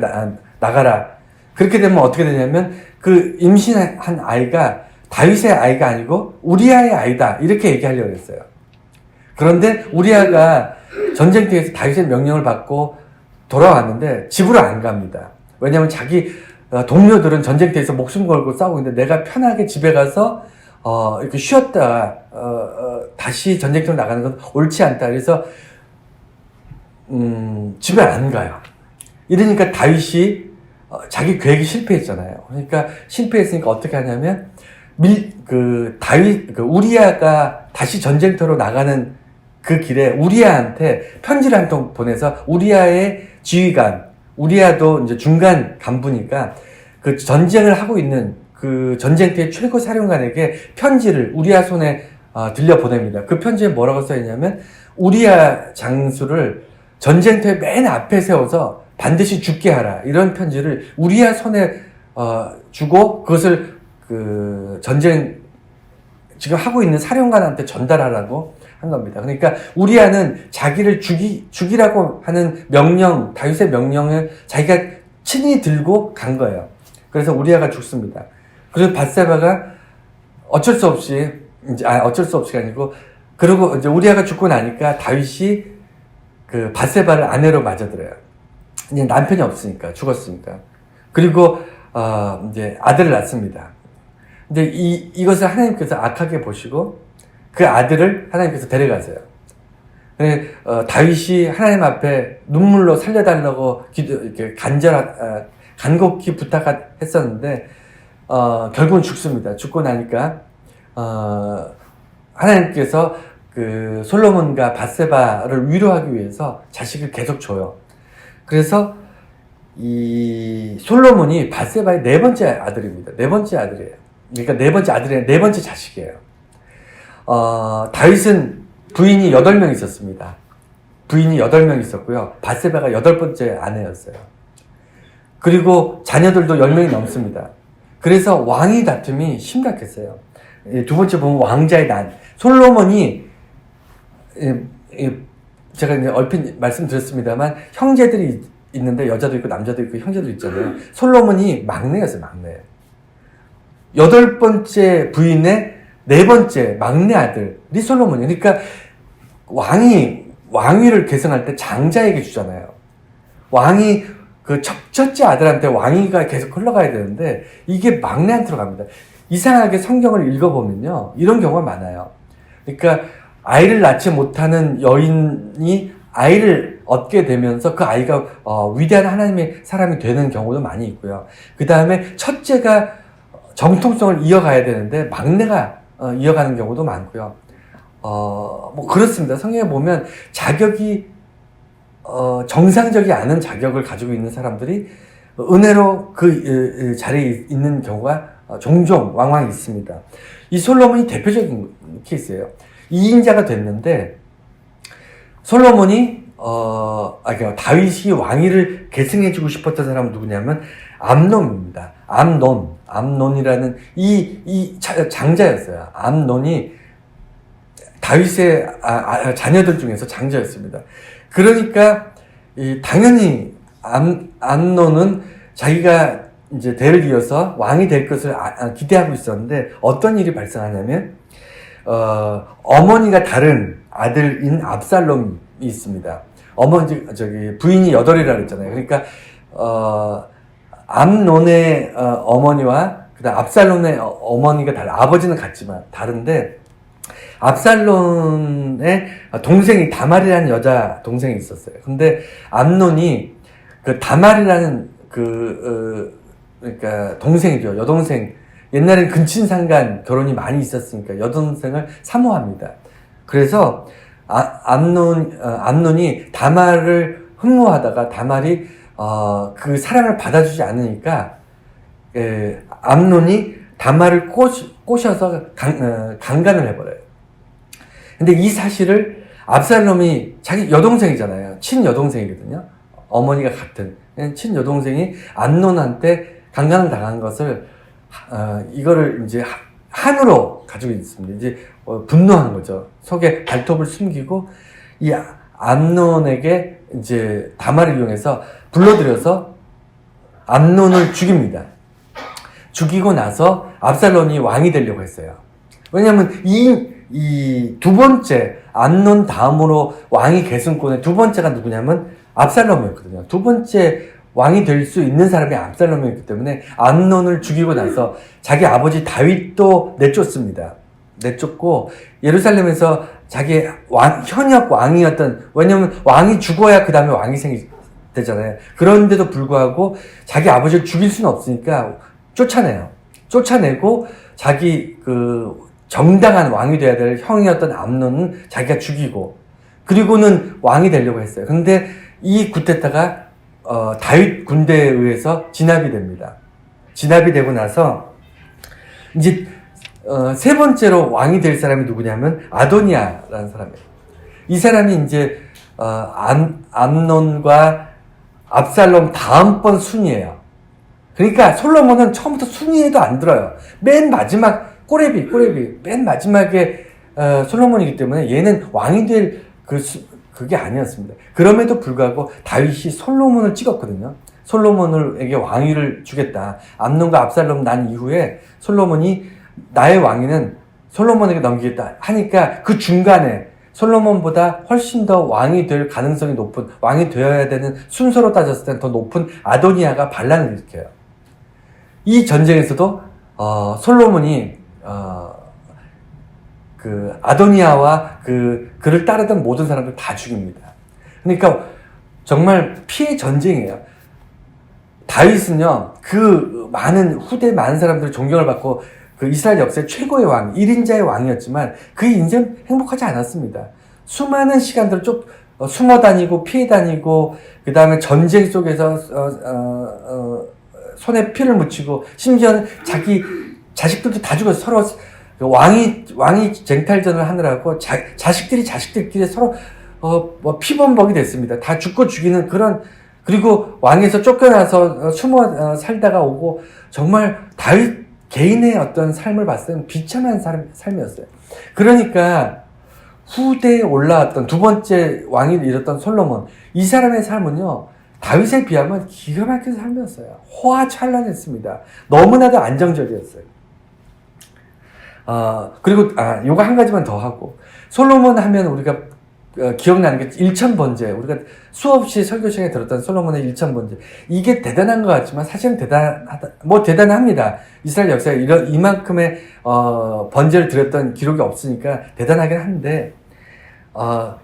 나가라. 그렇게 되면 어떻게 되냐면 그 임신한 아이가 다윗의 아이가 아니고 우리아의 아이다, 이렇게 얘기하려고 했어요. 그런데 우리아가 전쟁터에서 다윗의 명령을 받고 돌아왔는데 집으로 안 갑니다. 왜냐하면 자기 동료들은 전쟁터에서 목숨 걸고 싸우고 있는데 내가 편하게 집에 가서 이렇게 쉬었다가 다시 전쟁터로 나가는 건 옳지 않다. 그래서 집에 안 가요. 이러니까 다윗이 자기 계획이 실패했잖아요. 그러니까 실패했으니까 어떻게 하냐면 우리아가 다시 전쟁터로 나가는 그 길에 우리아한테 편지를 한 통 보내서 우리아의 지휘관, 우리아도 이제 중간 간부니까 그 전쟁을 하고 있는 그 전쟁터의 최고 사령관에게 편지를 우리아 손에 들려 보냅니다. 그 편지에 뭐라고 써있냐면 우리아 장수를 전쟁터의 맨 앞에 세워서 반드시 죽게 하라, 이런 편지를 우리아 손에 주고 그것을 그 전쟁 지금 하고 있는 사령관한테 전달하라고 한 겁니다. 그러니까 우리아는 자기를 죽이라고 하는 다윗의 명령을 자기가 친히 들고 간 거예요. 그래서 우리아가 죽습니다. 그래서 밧세바가 어쩔 수 없이가 아니고, 그리고 이제 우리아가 죽고 나니까 다윗이 그 밧세바를 아내로 맞아들여요. 이제 남편이 없으니까, 죽었으니까. 그리고 이제 아들을 낳습니다. 근데 이것을 하나님께서 악하게 보시고 그 아들을 하나님께서 데려가세요. 다윗이 하나님 앞에 눈물로 살려달라고 이렇게 간곡히 부탁했었는데 결국은 죽습니다. 죽고 나니까 하나님께서 그 솔로몬과 밧세바를 위로하기 위해서 자식을 계속 줘요. 그래서 이 솔로몬이 밧세바의 네 번째 아들입니다. 네 번째 아들이에요. 그러니까 네 번째 아들의 네 번째 자식이에요. 다윗은 부인이 8명 있었습니다. 부인이 8명 있었고요. 밧세바가 8번째 아내였어요. 그리고 자녀들도 10명이 넘습니다. 그래서 왕위 다툼이 심각했어요. 두 번째 보면 왕자의 난. 솔로몬이 제가 이제 얼핏 말씀드렸습니다만 형제들이 있는데 여자도 있고 남자도 있고 형제도 있잖아요. 솔로몬이 막내였어요. 막내. 8번째 부인의 4번째 막내 아들이 솔로몬이에요. 그러니까 왕위를 계승할 때 장자에게 주잖아요. 왕이 그 첫째 아들한테 왕위가 계속 흘러가야 되는데 이게 막내한테로 갑니다. 이상하게 성경을 읽어보면요, 이런 경우가 많아요. 그러니까 아이를 낳지 못하는 여인이 아이를 얻게 되면서 그 아이가 위대한 하나님의 사람이 되는 경우도 많이 있고요. 그 다음에 첫째가 정통성을 이어가야 되는데 막내가 이어가는 경우도 많고요. 뭐 그렇습니다. 성경에 보면 자격이 정상적이 않은 자격을 가지고 있는 사람들이 은혜로 그 자리에 있는 경우가 종종 왕왕 있습니다. 이 솔로몬이 대표적인 케이스예요. 2인자가 됐는데 솔로몬이 그러니까 다윗이 왕위를 계승해주고 싶었던 사람은 누구냐면 암논입니다. 암논이라는 이 장자였어요. 암논이 다윗의 자녀들 중에서 장자였습니다. 그러니까 당연히 암논은 자기가 이제 대를 이어서 왕이 될 것을 기대하고 있었는데 어떤 일이 발생하냐면 어머니가 다른 아들인 압살롬이 있습니다. 부인이 8이라 그랬잖아요. 그러니까 암논의 어머니와 그다음 압살롬의 어머니가 아버지는 같지만 다른데 압살롬의 동생이 다말이라는 여자 동생이 있었어요. 근데 암논이 그 다말이라는 그러니까 동생이죠. 여동생. 옛날엔 근친상간 결혼이 많이 있었으니까 여동생을 사모합니다. 그래서 암논이 다말을 흠모하다가 다말이 그 사랑을 받아주지 않으니까 암논이 다말을 꼬셔서 강간을 해버려요. 근데 이 사실을 압살롬이 자기 여동생이잖아요. 친여동생이거든요. 어머니가 같은 친여동생이 암논한테 강간을 당한 것을 이거를 이제 한으로 가지고 있습니다. 이제 분노한 거죠. 속에 발톱을 숨기고 이 암논에게 이제 다말을 이용해서 불러들여서 암논을 죽입니다. 죽이고 나서 압살롬이 왕이 되려고 했어요. 왜냐하면 이 두 번째 암논 다음으로 왕위 계승권의 두 번째가 누구냐면 압살롬이었거든요. 두 번째 왕이 될 수 있는 사람이 압살롬이었기 때문에 암논을 죽이고 나서 자기 아버지 다윗도 내쫓습니다. 내쫓고 예루살렘에서 자기 현역 왕이었던, 왜냐면 왕이 죽어야 그 다음에 왕이 되잖아요. 그런데도 불구하고 자기 아버지를 죽일 수는 없으니까 쫓아내요. 쫓아내고 자기 정당한 왕이 돼야 될 형이었던 암논은 자기가 죽이고, 그리고는 왕이 되려고 했어요. 근데 이 쿠데타가 다윗 군대에 의해서 진압이 됩니다. 진압이 되고 나서 이제 세 번째로 왕이 될 사람이 누구냐면 아도니아라는 사람이에요. 이 사람이 이제 암논과 압살롬 다음번 순위예요. 그러니까 솔로몬은 처음부터 순위에도 안 들어요. 맨 마지막 꼬레비 맨 마지막에 솔로몬이기 때문에 얘는 왕이 될 그게 아니었습니다. 그럼에도 불구하고 다윗이 솔로몬을 찍었거든요. 솔로몬에게 왕위를 주겠다. 암논과 압살롬 난 이후에 솔로몬이 나의 왕위는 솔로몬에게 넘기겠다 하니까 그 중간에 솔로몬보다 훨씬 더 왕이 될 가능성이 높은, 왕이 되어야 되는 순서로 따졌을 때는 더 높은 아도니아가 반란을 일으켜요. 이 전쟁에서도 솔로몬이 아도니아와 그를 따르던 모든 사람들 다 죽입니다. 그러니까 정말 피해 전쟁이에요. 다윗은요, 후대 많은 사람들의 존경을 받고 이스라엘 역사의 최고의 왕, 1인자의 왕이었지만 그 인생 행복하지 않았습니다. 수많은 시간들을 숨어 다니고 피해 다니고 그 다음에 전쟁 속에서 손에 피를 묻히고 심지어는 자기 자식들도 다 죽어서 서로 왕이 쟁탈전을 하느라고 자식들끼리 서로 피범벅이 됐습니다. 다 죽고 죽이는 그리고 왕에서 쫓겨나서 숨어 살다가 오고, 정말 다윗 개인의 어떤 삶을 봤을 때는 비참한 삶이었어요. 그러니까 후대에 올라왔던 두 번째 왕위를 이뤘던 솔로몬, 이 사람의 삶은요, 다윗에 비하면 기가 막힌 삶이었어요. 호화찬란했습니다. 너무나도 안정적이었어요. 그리고 요거 한 가지만 더 하고, 솔로몬 하면 우리가 기억나는 게 일천번제, 우리가 수없이 설교 시간에 들었던 솔로몬의 일천번제, 이게 대단한 것 같지만 사실은 대단합니다. 이스라엘 역사에 이만큼의 번제를 드렸던 기록이 없으니까 대단하긴 한데,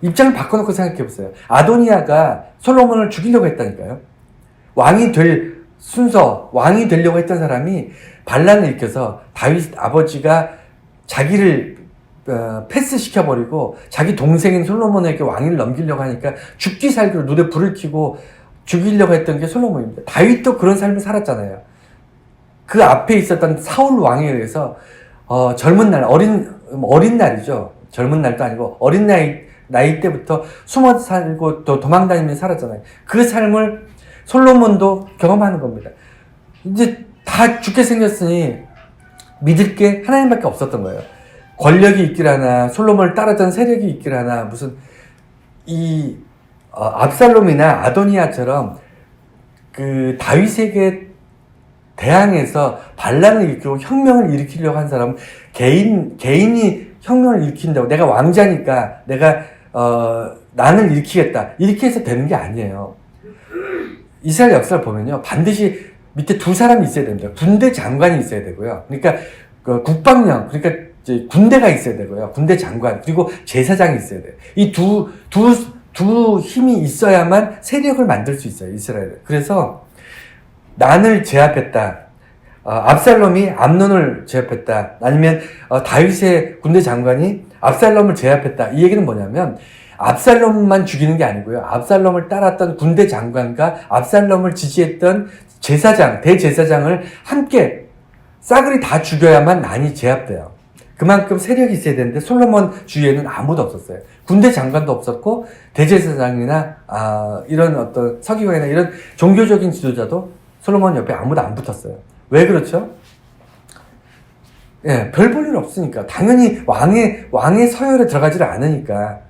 입장을 바꿔놓고 생각해 보세요. 아도니아가 솔로몬을 죽이려고 했다니까요. 왕이 될 순서 왕이 되려고 했던 사람이 반란을 일으켜서 다윗 아버지가 자기를 패스시켜버리고 자기 동생인 솔로몬에게 왕위를 넘기려고 하니까 죽기 살기로 눈에 불을 켜고 죽이려고 했던 게 솔로몬입니다. 다윗도 그런 삶을 살았잖아요. 그 앞에 있었던 사울 왕에 의해서 젊은 날, 어린 날이죠. 젊은 날도 아니고 어린 나이 때부터 숨어 살고 또 도망다니면서 살았잖아요. 그 삶을 솔로몬도 경험하는 겁니다. 이제 다 죽게 생겼으니 믿을 게 하나님밖에 없었던 거예요. 권력이 있길 하나, 솔로몬을 따르던 세력이 있길 하나, 무슨 압살롬이나 아도니아처럼 그 다윗에게 대항해서 반란을 일으키고 혁명을 일으키려고 한 사람은 개인이 혁명을 일으킨다고 내가 왕자니까 내가 나는 일으키겠다 이렇게 해서 되는 게 아니에요. 이스라엘 역사를 보면요 반드시 밑에 두 사람이 있어야 됩니다. 군대 장관이 있어야 되고요. 그러니까 국방령 그러니까 이제 군대가 있어야 되고요. 군대 장관 그리고 제사장이 있어야 돼요. 이 두 힘이 있어야만 세력을 만들 수 있어요. 이스라엘은. 그래서 난을 제압했다. 압살롬이 암논을 제압했다. 아니면 다윗의 군대 장관이 압살롬을 제압했다. 이 얘기는 뭐냐면 압살롬만 죽이는 게 아니고요. 압살롬을 따랐던 군대 장관과 압살롬을 지지했던 제사장, 대제사장을 함께 싸그리 다 죽여야만 난이 제압돼요. 그만큼 세력이 있어야 되는데 솔로몬 주위에는 아무도 없었어요. 군대 장관도 없었고 대제사장이나 이런 어떤 서기관이나 이런 종교적인 지도자도 솔로몬 옆에 아무도 안 붙었어요. 왜 그렇죠? 예, 별 볼 일 없으니까. 당연히 왕의 서열에 들어가지를 않으니까.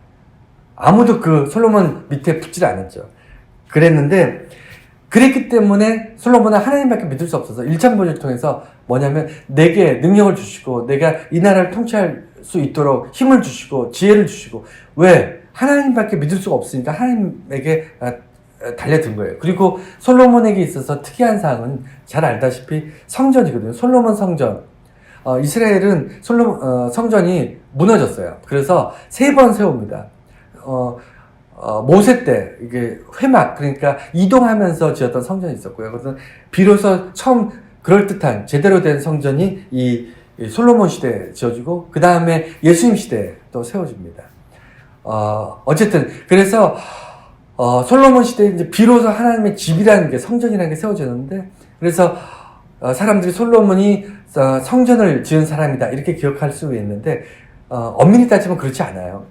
아무도 그 솔로몬 밑에 붙질 않았죠. 그랬기 때문에 솔로몬은 하나님밖에 믿을 수 없어서 일참번을 통해서 뭐냐면 내게 능력을 주시고 내가 이 나라를 통치할 수 있도록 힘을 주시고 지혜를 주시고 왜? 하나님밖에 믿을 수가 없으니까 하나님에게 달려든 거예요. 그리고 솔로몬에게 있어서 특이한 사항은 잘 알다시피 성전이거든요. 솔로몬 성전. 이스라엘은 성전이 무너졌어요. 그래서 3번 세웁니다. 모세 때 이게 회막 그러니까 이동하면서 지었던 성전이 있었고요. 그래서 비로소 처음 그럴듯한 제대로 된 성전이 이 솔로몬 시대에 지어지고 그 다음에 예수님 시대에 또 세워집니다. 어쨌든 그래서 솔로몬 시대에 이제 비로소 하나님의 집이라는 게 성전이라는 게 세워졌는데 그래서 사람들이 솔로몬이 성전을 지은 사람이다 이렇게 기억할 수 있는데 엄밀히 따지면 그렇지 않아요.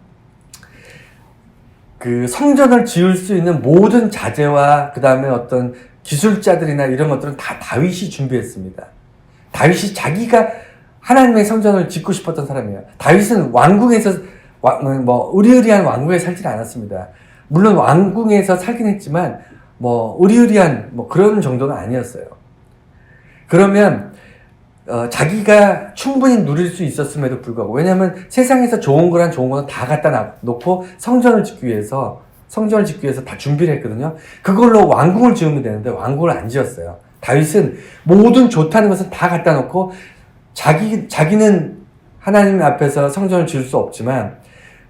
그 성전을 지을 수 있는 모든 자재와 그 다음에 어떤 기술자들이나 이런 것들은 다 다윗이 준비했습니다. 다윗이 자기가 하나님의 성전을 짓고 싶었던 사람이에요. 다윗은 왕궁에서 의리의리한 왕궁에 살진 않았습니다. 물론 왕궁에서 살긴 했지만 의리의리한 그런 정도는 아니었어요. 그러면 자기가 충분히 누릴 수 있었음에도 불구하고 왜냐하면 세상에서 좋은 거란 좋은 거는 다 갖다 놓고 성전을 짓기 위해서 다 준비를 했거든요. 그걸로 왕궁을 지으면 되는데 왕궁을 안 지었어요. 다윗은 모든 좋다는 것을 다 갖다 놓고 자기는 하나님 앞에서 성전을 지을 수 없지만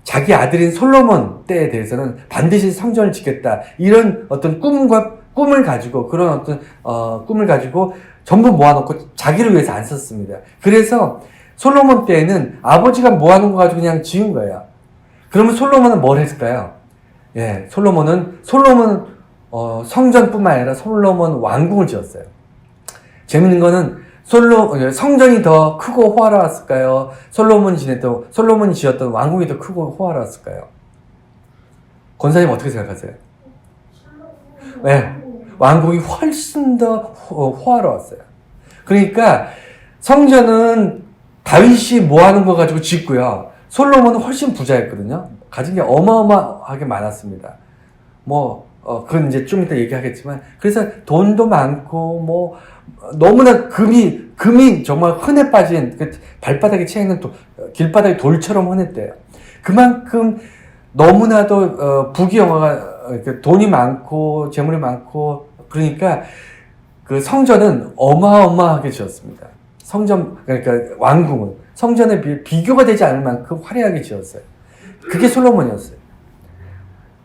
자기 아들인 솔로몬 때에 대해서는 반드시 성전을 짓겠다. 이런 어떤 꿈을 가지고 그런 어떤 꿈을 가지고 전부 모아놓고 자기를 위해서 안 썼습니다. 그래서 솔로몬 때에는 아버지가 모아놓은 거 가지고 그냥 지은 거예요. 그러면 솔로몬은 뭘 했을까요? 예, 솔로몬은 성전뿐만 아니라 솔로몬 왕궁을 지었어요. 재밌는 거는 성전이 더 크고 호화로웠을까요? 솔로몬이 지었던 왕궁이 더 크고 호화로웠을까요? 권사님 어떻게 생각하세요? 네, 왕궁이 훨씬 더 호화로웠어요. 그러니까 성전은 다윗이 모아놓은 거 가지고 짓고요. 솔로몬은 훨씬 부자였거든요. 가진 게 어마어마하게 많았습니다. 그건 이제 좀 이따 얘기하겠지만, 그래서 돈도 많고, 너무나 금이 정말 흔해 빠진, 발바닥에 채이는 길바닥에 돌처럼 흔했대요. 그만큼 너무나도 부귀영화가, 돈이 많고, 재물이 많고, 그러니까 그 성전은 어마어마하게 지었습니다. 그러니까 왕궁은 성전에 비교가 되지 않을 만큼 화려하게 지었어요. 그게 솔로몬이었어요.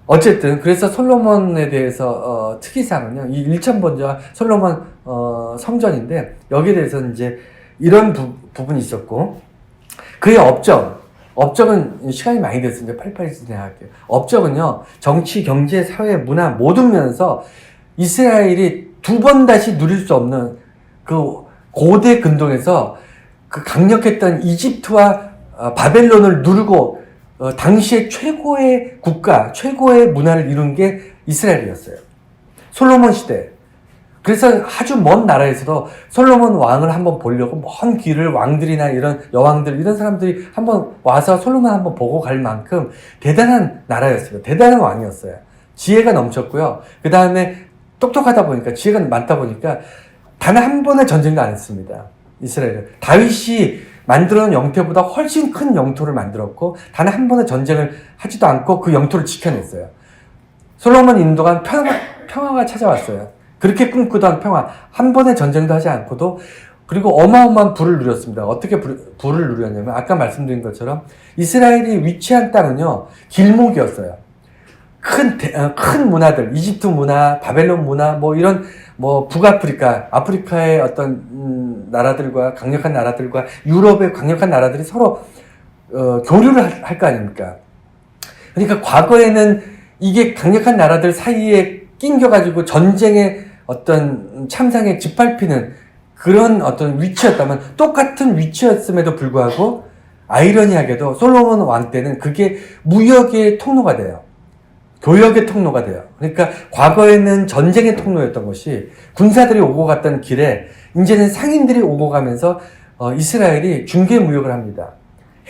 어쨌든 그래서 솔로몬에 대해서 특이사항은요, 이 1,000번제와 솔로몬 성전인데 여기에 대해서 이제 이런 부분이 있었고, 그의 업적은 시간이 많이 됐으니까 빨리빨리 진행할게요. 업적은요, 정치, 경제, 사회, 문화 모든 면에서 이스라엘이 두 번 다시 누릴 수 없는 그 고대 근동에서 그 강력했던 이집트와 바벨론을 누르고 당시의 최고의 국가, 최고의 문화를 이룬 게 이스라엘이었어요. 솔로몬 시대. 그래서 아주 먼 나라에서도 솔로몬 왕을 한번 보려고 먼 길을 왕들이나 이런 여왕들, 이런 사람들이 한번 와서 솔로몬 한번 보고 갈 만큼 대단한 나라였어요. 대단한 왕이었어요. 지혜가 넘쳤고요. 그 다음에 똑똑하다 보니까, 지혜가 많다 보니까 단 한 번의 전쟁도 안 했습니다. 이스라엘은. 다윗이 만들어 놓은 영토보다 훨씬 큰 영토를 만들었고, 단 한 번의 전쟁을 하지도 않고 그 영토를 지켜냈어요. 솔로몬 있는 동안 평화가 찾아왔어요. 그렇게 꿈꾸던 평화. 한 번의 전쟁도 하지 않고도, 그리고 어마어마한 부를 누렸습니다. 어떻게 부를 누렸냐면, 아까 말씀드린 것처럼 이스라엘이 위치한 땅은요, 길목이었어요. 큰 문화들, 이집트 문화, 바벨론 문화, 이런, 북아프리카, 아프리카의 어떤, 나라들과, 강력한 나라들과 유럽의 강력한 나라들이 서로, 교류를 할 거 아닙니까? 그러니까 과거에는 이게 강력한 나라들 사이에 낑겨가지고 전쟁의 어떤 참상에 짓밟히는 그런 어떤 위치였다면, 똑같은 위치였음에도 불구하고, 아이러니하게도 솔로몬 왕 때는 그게 무역의 통로가 돼요. 교역의 통로가 돼요. 그러니까 과거에는 전쟁의 통로였던 것이 군사들이 오고 갔던 길에 이제는 상인들이 오고 가면서 이스라엘이 중개 무역을 합니다.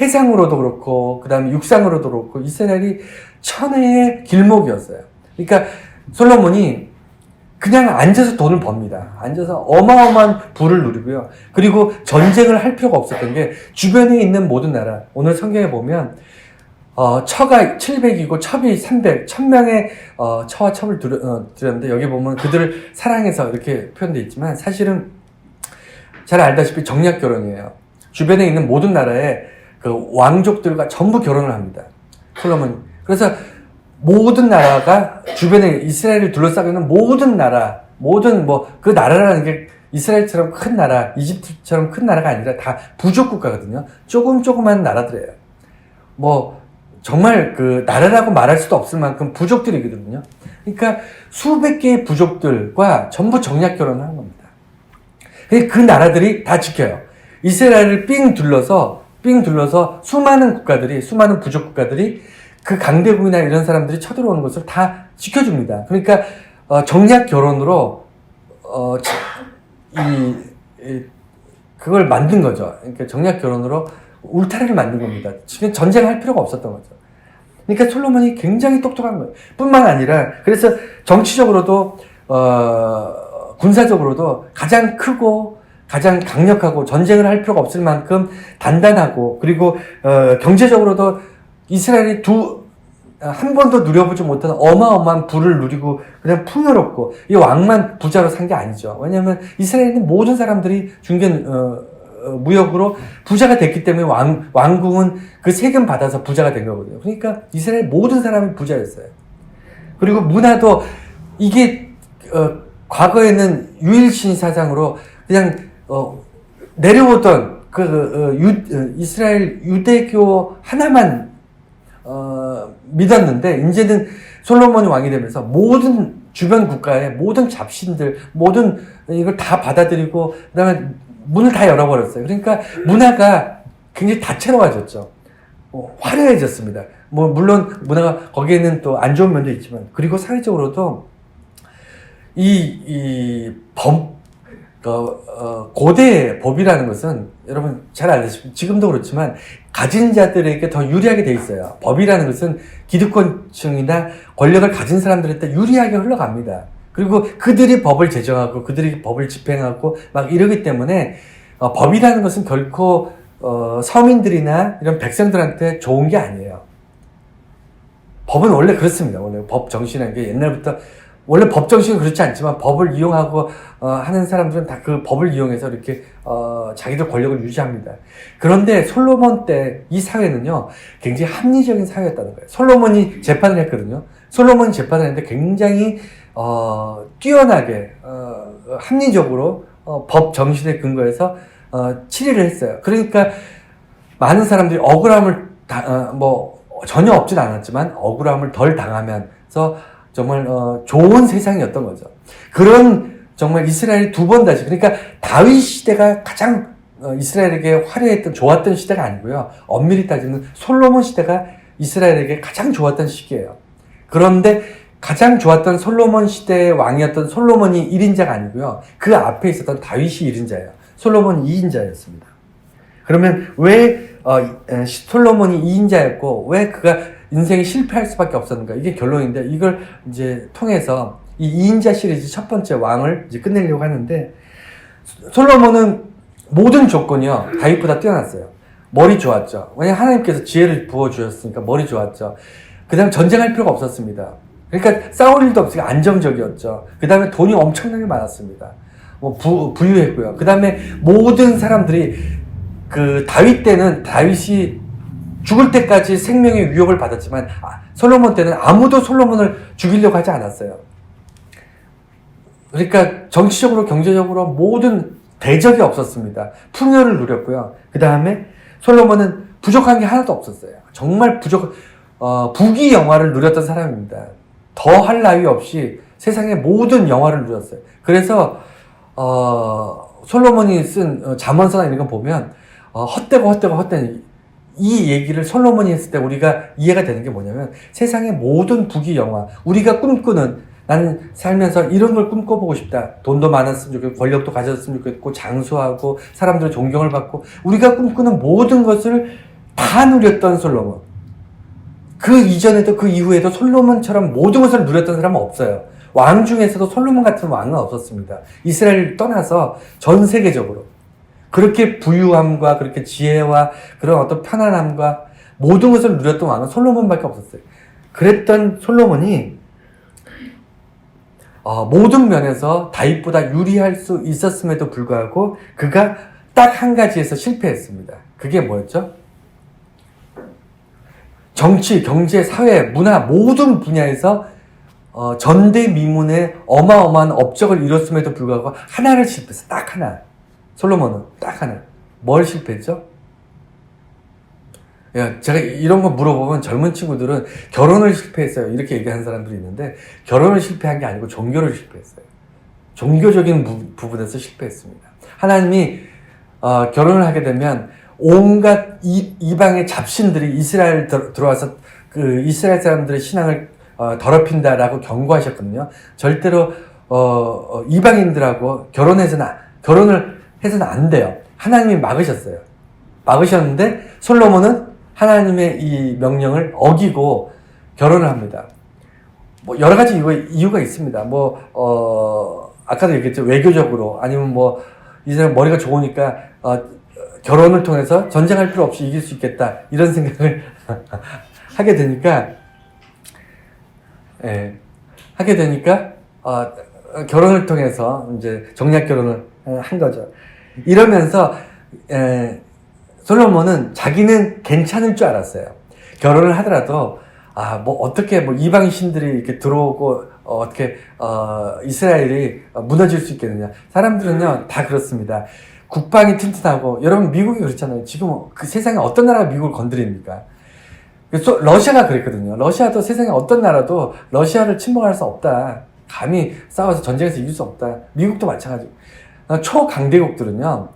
해상으로도 그렇고 그 다음에 육상으로도 그렇고 이스라엘이 천혜의 길목이었어요. 그러니까 솔로몬이 그냥 앉아서 돈을 법니다. 앉아서 어마어마한 부를 누리고요. 그리고 전쟁을 할 필요가 없었던 게 주변에 있는 모든 나라, 오늘 성경에 보면 처가 700이고 첩이 300, 1000명의 처와 첩을 들였는데, 여기 보면 그들을 사랑해서 이렇게 표현되어 있지만 사실은 잘 알다시피 정략 결혼이에요. 주변에 있는 모든 나라의 그 왕족들과 전부 결혼을 합니다. 솔로몬. 그래서 모든 나라가 주변에 이스라엘을 둘러싸고 있는 모든 나라, 그 나라라는 게 이스라엘처럼 큰 나라, 이집트처럼 큰 나라가 아니라 다 부족 국가거든요. 조그만 나라들이에요. 정말 그 나라라고 말할 수도 없을 만큼 부족들이거든요. 그러니까 수백 개의 부족들과 전부 정략 결혼을 한 겁니다. 그 나라들이 다 지켜요. 이스라엘을 삥 둘러서 수많은 부족 국가들이 그 강대국이나 이런 사람들이 쳐들어오는 것을 다 지켜줍니다. 그러니까 정략 결혼으로 그걸 만든 거죠. 그러니까 정략 결혼으로 울타리를 만든 겁니다. 지금 전쟁할 필요가 없었던 거죠. 그러니까 솔로몬이 굉장히 똑똑한 거예요. 뿐만 아니라, 그래서 정치적으로도, 군사적으로도 가장 크고, 가장 강력하고, 전쟁을 할 필요가 없을 만큼 단단하고, 그리고, 경제적으로도 이스라엘이 한 번도 누려보지 못한 어마어마한 부를 누리고, 그냥 풍요롭고, 이 왕만 부자로 산 게 아니죠. 왜냐면 이스라엘은 모든 사람들이 무역으로 부자가 됐기 때문에 왕궁은 그 세금 받아서 부자가 된 거거든요. 그러니까 이스라엘 모든 사람이 부자였어요. 그리고 문화도 이게 과거에는 유일신 사상으로 그냥 내려오던 이스라엘 유대교 하나만 믿었는데, 이제는 솔로몬 왕이 되면서 모든 주변 국가의 모든 잡신들, 모든 이걸 다 받아들이고 그다음에 문을 다 열어버렸어요. 그러니까 문화가 굉장히 다채로워졌죠. 화려해졌습니다. 물론 문화가 거기에는 또 안 좋은 면도 있지만, 그리고 사회적으로도 고대 법이라는 것은 여러분 잘 알다시피 지금도 그렇지만 가진 자들에게 더 유리하게 돼 있어요. 법이라는 것은 기득권층이나 권력을 가진 사람들한테 유리하게 흘러갑니다. 그리고 그들이 법을 제정하고 그들이 법을 집행하고 막 이러기 때문에 법이라는 것은 결코 서민들이나 이런 백성들한테 좋은 게 아니에요. 법은 원래 그렇습니다. 원래 법 정신이라는 게 옛날부터, 원래 법 정신은 그렇지 않지만 법을 이용하고 하는 사람들은 다 그 법을 이용해서 이렇게 자기들 권력을 유지합니다. 그런데 솔로몬 때 이 사회는요 굉장히 합리적인 사회였다는 거예요. 솔로몬이 재판을 했거든요. 솔로몬이 재판을 했는데 굉장히 뛰어나게 합리적으로 법 정신에 근거해서 치리를 했어요. 그러니까 많은 사람들이 억울함을 전혀 없진 않았지만 억울함을 덜 당하면서 정말 좋은 세상이었던 거죠. 그런 정말 이스라엘이 두 번 다시, 그러니까 다윗 시대가 가장 이스라엘에게 화려했던 좋았던 시대가 아니고요. 엄밀히 따지면 솔로몬 시대가 이스라엘에게 가장 좋았던 시기예요. 그런데 가장 좋았던 솔로몬 시대의 왕이었던 솔로몬이 1인자가 아니고요. 그 앞에 있었던 다윗이 1인자예요. 솔로몬이 2인자였습니다. 그러면 왜 솔로몬이 2인자였고 왜 그가 인생이 실패할 수밖에 없었는가? 이게 결론인데 이걸 이제 통해서 이 2인자 시리즈 첫 번째 왕을 이제 끝내려고 하는데 솔로몬은 모든 조건이요. 다윗보다 뛰어났어요. 머리 좋았죠. 왜냐하면 하나님께서 지혜를 부어주셨으니까 머리 좋았죠. 그 다음에 전쟁할 필요가 없었습니다. 그러니까 싸울 일도 없으니까 안정적이었죠. 그 다음에 돈이 엄청나게 많았습니다. 부유했고요. 그 다음에 모든 사람들이 그 다윗 때는 다윗이 죽을 때까지 생명의 위협을 받았지만 솔로몬 때는 아무도 솔로몬을 죽이려고 하지 않았어요. 그러니까 정치적으로 경제적으로 모든 대적이 없었습니다. 풍요를 누렸고요. 그 다음에 솔로몬은 부족한 게 하나도 없었어요. 정말 부귀 영화를 누렸던 사람입니다. 더 할 나위 없이 세상의 모든 영화를 누렸어요. 그래서 솔로몬이 쓴 잠언서나 이런 거 보면 헛되고 이 얘기를 솔로몬이 했을 때 우리가 이해가 되는 게 뭐냐면 세상의 모든 부귀 영화, 우리가 꿈꾸는, 나는 살면서 이런 걸 꿈꿔보고 싶다. 돈도 많았으면 좋겠고 권력도 가졌으면 좋겠고 장수하고 사람들의 존경을 받고 우리가 꿈꾸는 모든 것을 다 누렸던 솔로몬. 그 이전에도 그 이후에도 솔로몬처럼 모든 것을 누렸던 사람은 없어요. 왕 중에서도 솔로몬 같은 왕은 없었습니다. 이스라엘을 떠나서 전 세계적으로 그렇게 부유함과 그렇게 지혜와 그런 어떤 편안함과 모든 것을 누렸던 왕은 솔로몬밖에 없었어요. 그랬던 솔로몬이 모든 면에서 다윗보다 유리할 수 있었음에도 불구하고 그가 딱 한 가지에서 실패했습니다. 그게 뭐였죠? 정치, 경제, 사회, 문화 모든 분야에서 전대미문의 어마어마한 업적을 이뤘음에도 불구하고 하나를 실패했어요. 딱 하나. 솔로몬은 딱 하나. 뭘 실패했죠? 제가 이런 거 물어보면 젊은 친구들은 결혼을 실패했어요. 이렇게 얘기하는 사람들이 있는데 결혼을 실패한 게 아니고 종교를 실패했어요. 종교적인 부분에서 실패했습니다. 하나님이 결혼을 하게 되면 온갖 이방의 잡신들이 이스라엘 들어와서 그 이스라엘 사람들의 신앙을 더럽힌다라고 경고하셨거든요. 절대로 이방인들하고 결혼을 해서는 안 돼요. 하나님이 막으셨어요. 막으셨는데 솔로몬은 하나님의 이 명령을 어기고 결혼을 합니다. 여러 가지 이유가 있습니다. 아까도 얘기했죠. 외교적으로 아니면 이 사람 머리가 좋으니까 결혼을 통해서 전쟁할 필요 없이 이길 수 있겠다 이런 생각을 하게 되니까 결혼을 통해서 이제 정략 결혼을 한 거죠. 이러면서 솔로몬은 자기는 괜찮을 줄 알았어요. 결혼을 하더라도 어떻게 이방인 신들이 이렇게 들어오고 어떻게 이스라엘이 무너질 수 있겠느냐. 사람들은요 다 그렇습니다. 국방이 튼튼하고 여러분 미국이 그렇잖아요. 지금 그 세상에 어떤 나라가 미국을 건드립니까? 러시아가 그랬거든요. 러시아도 세상에 어떤 나라도 러시아를 침범할 수 없다. 감히 싸워서 전쟁에서 이길 수 없다. 미국도 마찬가지고. 초강대국들은요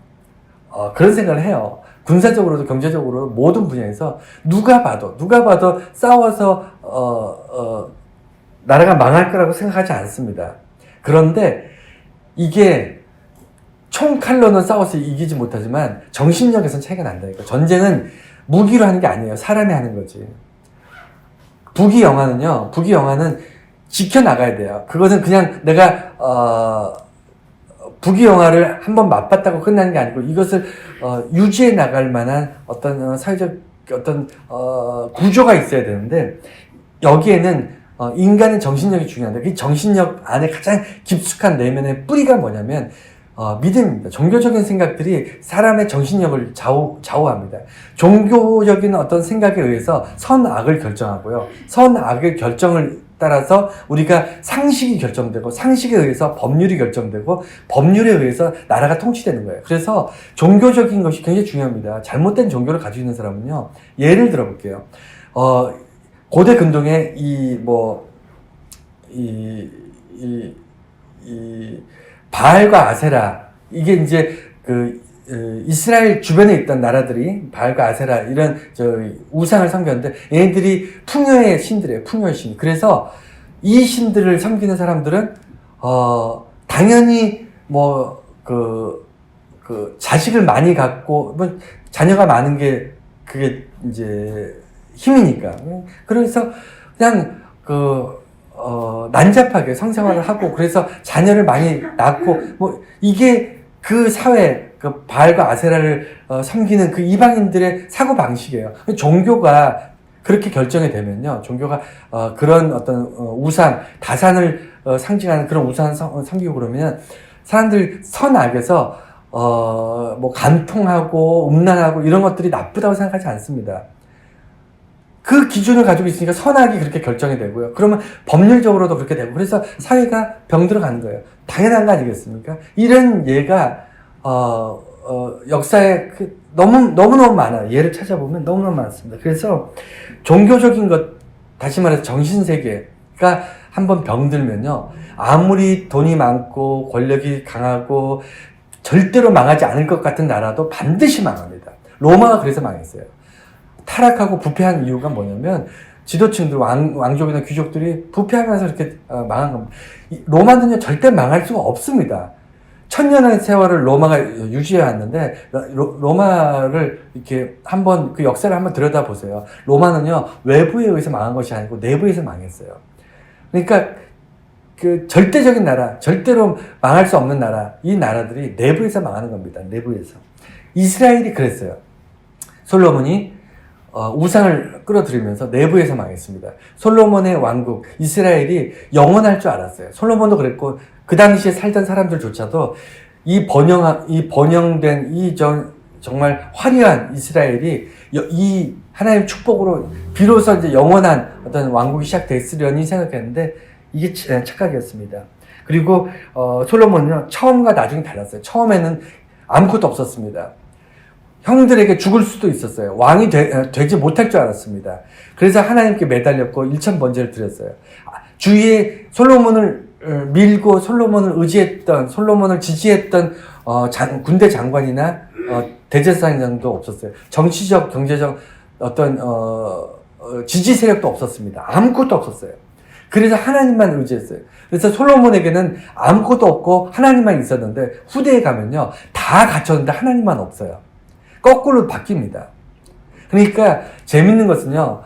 그런 생각을 해요. 군사적으로도 경제적으로도 모든 분야에서 누가 봐도 싸워서 나라가 망할 거라고 생각하지 않습니다. 그런데 이게 총칼로는 싸워서 이기지 못하지만 정신력에서는 차이가 난다니까. 전쟁은 무기로 하는 게 아니에요. 사람이 하는 거지. 부귀영화는 지켜나가야 돼요. 그것은 그냥 내가 부귀영화를 한번 맛봤다고 끝나는 게 아니고 이것을 유지해 나갈 만한 어떤 사회적 구조가 있어야 되는데 여기에는 인간의 정신력이 중요한데 그 정신력 안에 가장 깊숙한 내면의 뿌리가 뭐냐면 믿음입니다. 종교적인 생각들이 사람의 정신력을 좌우합니다. 종교적인 어떤 생각에 의해서 선악을 결정하고요. 선악의 결정을 따라서 우리가 상식이 결정되고 상식에 의해서 법률이 결정되고 법률에 의해서 나라가 통치되는 거예요. 그래서 종교적인 것이 굉장히 중요합니다. 잘못된 종교를 가지고 있는 사람은요. 예를 들어 볼게요. 고대 근동에 바알과 아세라 이게 이제 이스라엘 주변에 있던 나라들이 바알과 아세라 이런 우상을 섬겼는데 얘네들이 풍요의 신들이에요. 풍요의 신. 그래서 이 신들을 섬기는 사람들은 당연히 자식을 많이 갖고 자녀가 많은 게 그게 이제 힘이니까. 그래서 그냥 난잡하게 성생활을 하고 그래서 자녀를 많이 낳고 이게 그 사회 바알과 아세라를 섬기는 그 이방인들의 사고 방식이에요. 종교가 그렇게 결정이 되면요, 종교가 그런 어떤 우상, 다산을 상징하는 그런 우상을 섬기고 그러면 사람들 선악에서 간통하고 음란하고 이런 것들이 나쁘다고 생각하지 않습니다. 그 기준을 가지고 있으니까 선악이 그렇게 결정이 되고요. 그러면 법률적으로도 그렇게 되고 그래서 사회가 병들어 가는 거예요. 당연한 거 아니겠습니까? 이런 예가 역사에 너무너무 많아요. 예를 찾아보면 너무너무 많습니다. 그래서 종교적인 것, 다시 말해서 정신세계가 한번 병들면요. 아무리 돈이 많고 권력이 강하고 절대로 망하지 않을 것 같은 나라도 반드시 망합니다. 로마가 그래서 망했어요. 타락하고 부패한 이유가 뭐냐면 지도층들, 왕족이나 귀족들이 부패하면서 이렇게 망한 겁니다. 로마는요, 절대 망할 수가 없습니다. 천년의 세월을 로마가 유지해 왔는데, 로마를 이렇게 한번, 그 역사를 한번 들여다보세요. 로마는요, 외부에 의해서 망한 것이 아니고 내부에서 망했어요. 그러니까, 절대적인 나라, 절대로 망할 수 없는 나라, 이 나라들이 내부에서 망하는 겁니다. 내부에서. 이스라엘이 그랬어요. 솔로몬이 우상을 끌어들이면서 내부에서 망했습니다. 솔로몬의 왕국, 이스라엘이 영원할 줄 알았어요. 솔로몬도 그랬고, 그 당시에 살던 사람들조차도 이 번영된 정말 화려한 이스라엘이 이 하나님의 축복으로 비로소 이제 영원한 어떤 왕국이 시작됐으려니 생각했는데 이게 착각이었습니다. 그리고 솔로몬은요, 처음과 나중에 달랐어요. 처음에는 아무것도 없었습니다. 형들에게 죽을 수도 있었어요. 왕이 되지 못할 줄 알았습니다. 그래서 하나님께 매달렸고 일천번제를 드렸어요. 주위에 솔로몬을 밀고 솔로몬을 의지했던, 솔로몬을 지지했던 군대 장관이나 대제사장도 없었어요. 정치적, 경제적 어떤 지지 세력도 없었습니다. 아무것도 없었어요. 그래서 하나님만 의지했어요. 그래서 솔로몬에게는 아무것도 없고 하나님만 있었는데 후대에 가면요, 다 갖췄는데 하나님만 없어요. 거꾸로 바뀝니다. 그러니까 재밌는 것은요,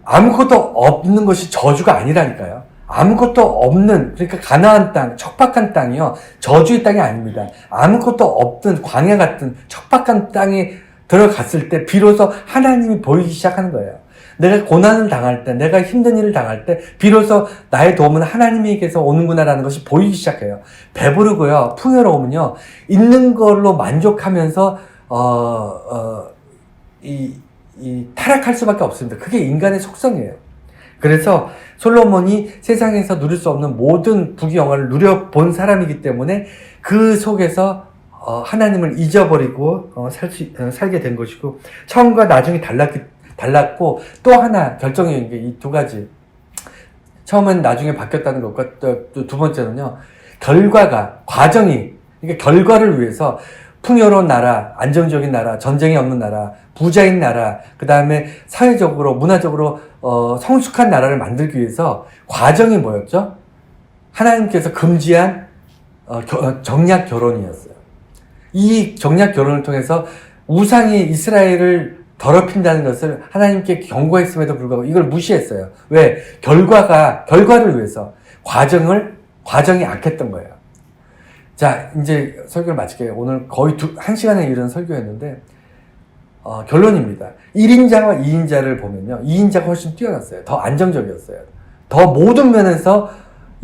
아무것도 없는 것이 저주가 아니라니까요. 아무것도 없는, 그러니까 가나안 땅, 척박한 땅이요, 저주의 땅이 아닙니다. 아무것도 없던 광야 같은 척박한 땅에 들어갔을 때 비로소 하나님이 보이기 시작하는 거예요. 내가 고난을 당할 때, 내가 힘든 일을 당할 때 비로소 나의 도움은 하나님에게서 오는구나라는 것이 보이기 시작해요. 배부르고요, 풍요로우면요, 있는 걸로 만족하면서 타락할 수밖에 없습니다. 그게 인간의 속성이에요. 그래서 솔로몬이 세상에서 누릴 수 없는 모든 부귀영화를 누려본 사람이기 때문에 그 속에서 하나님을 잊어버리고 살게 된 것이고, 처음과 나중에 달랐고, 또 하나 결정적인 게 이 두 가지. 처음엔 나중에 바뀌었다는 것과 또 두 번째는요, 과정이, 그러니까 결과를 위해서 풍요로운 나라, 안정적인 나라, 전쟁이 없는 나라, 부자인 나라, 그 다음에 사회적으로, 문화적으로 성숙한 나라를 만들기 위해서 과정이 뭐였죠? 하나님께서 금지한 정략 결혼이었어요. 이 정략 결혼을 통해서 우상이 이스라엘을 더럽힌다는 것을 하나님께 경고했음에도 불구하고 이걸 무시했어요. 왜? 결과를 위해서 과정이 악했던 거예요. 자, 이제 설교를 마칠게요. 오늘 거의 1시간에 이르는 설교였는데, 결론입니다. 1인자와 2인자를 보면요, 2인자가 훨씬 뛰어났어요. 더 안정적이었어요. 더 모든 면에서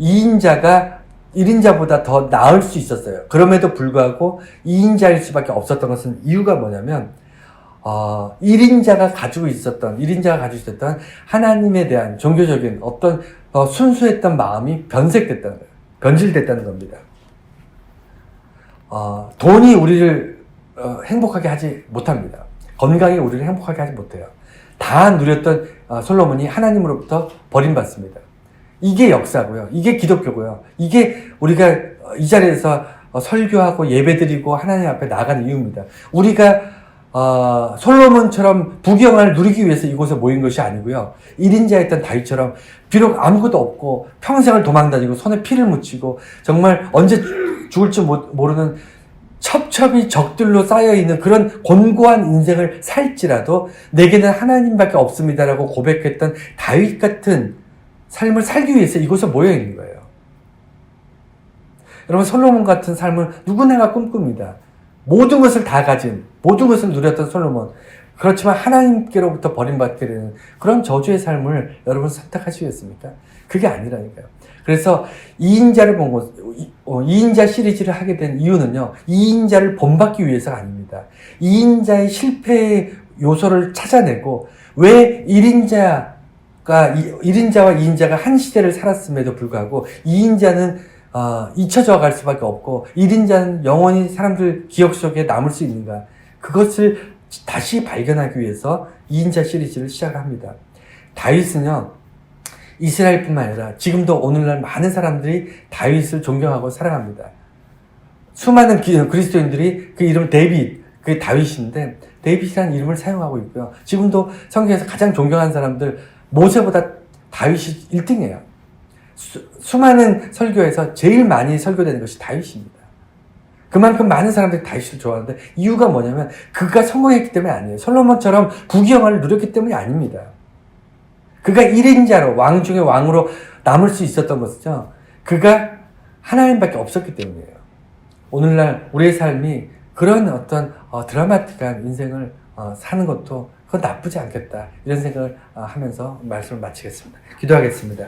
2인자가 1인자보다 더 나을 수 있었어요. 그럼에도 불구하고 2인자일 수밖에 없었던 것은 이유가 뭐냐면, 1인자가 가지고 있었던 하나님에 대한 종교적인 어떤 순수했던 마음이 변색됐다는 거예요. 변질됐다는 겁니다. 돈이 우리를 행복하게 하지 못합니다. 건강이 우리를 행복하게 하지 못해요. 다 누렸던 솔로몬이 하나님으로부터 버림받습니다. 이게 역사고요. 이게 기독교고요. 이게 우리가 이 자리에서 설교하고 예배드리고 하나님 앞에 나가는 이유입니다. 우리가 솔로몬처럼 부귀영화를 누리기 위해서 이곳에 모인 것이 아니고요. 1인자였던 다윗처럼 비록 아무것도 없고 평생을 도망다니고 손에 피를 묻히고 정말 언제 죽을지 모르는 첩첩이 적들로 쌓여있는 그런 곤고한 인생을 살지라도 내게는 하나님밖에 없습니다라고 고백했던 다윗 같은 삶을 살기 위해서 이곳에 모여있는 거예요. 여러분, 솔로몬 같은 삶을 누구나가 꿈꿉니다. 모든 것을 다 가진, 모든 것을 누렸던 솔로몬. 그렇지만 하나님께로부터 버림받게 되는 그런 저주의 삶을 여러분 선택하시겠습니까? 그게 아니라니까요. 그래서 2인자를 본 것, 2인자 시리즈를 하게 된 이유는요, 2인자를 본받기 위해서가 아닙니다. 2인자의 실패의 요소를 찾아내고, 왜 1인자와 2인자가 한 시대를 살았음에도 불구하고, 2인자는 잊혀져 갈 수밖에 없고 1인자는 영원히 사람들 기억 속에 남을 수 있는가, 그것을 다시 발견하기 위해서 2인자 시리즈를 시작합니다. 다윗은요, 이스라엘뿐만 아니라 지금도 오늘날 많은 사람들이 다윗을 존경하고 사랑합니다. 수많은 그리스도인들이 그 이름 데이빗, 그게 다윗인데 데이빗이라는 이름을 사용하고 있고요. 지금도 성경에서 가장 존경하는 사람들 모세보다 다윗이 1등이에요. 수많은 설교에서 제일 많이 설교되는 것이 다윗입니다. 그만큼 많은 사람들이 다윗을 좋아하는데 이유가 뭐냐면 그가 성공했기 때문이 아니에요. 솔로몬처럼 부귀영화를 누렸기 때문이 아닙니다. 그가 1인자로 왕 중에 왕으로 남을 수 있었던 것은요, 그가 하나님밖에 없었기 때문이에요. 오늘날 우리의 삶이 그런 어떤 드라마틱한 인생을 사는 것도 그건 나쁘지 않겠다, 이런 생각을 하면서 말씀을 마치겠습니다. 기도하겠습니다.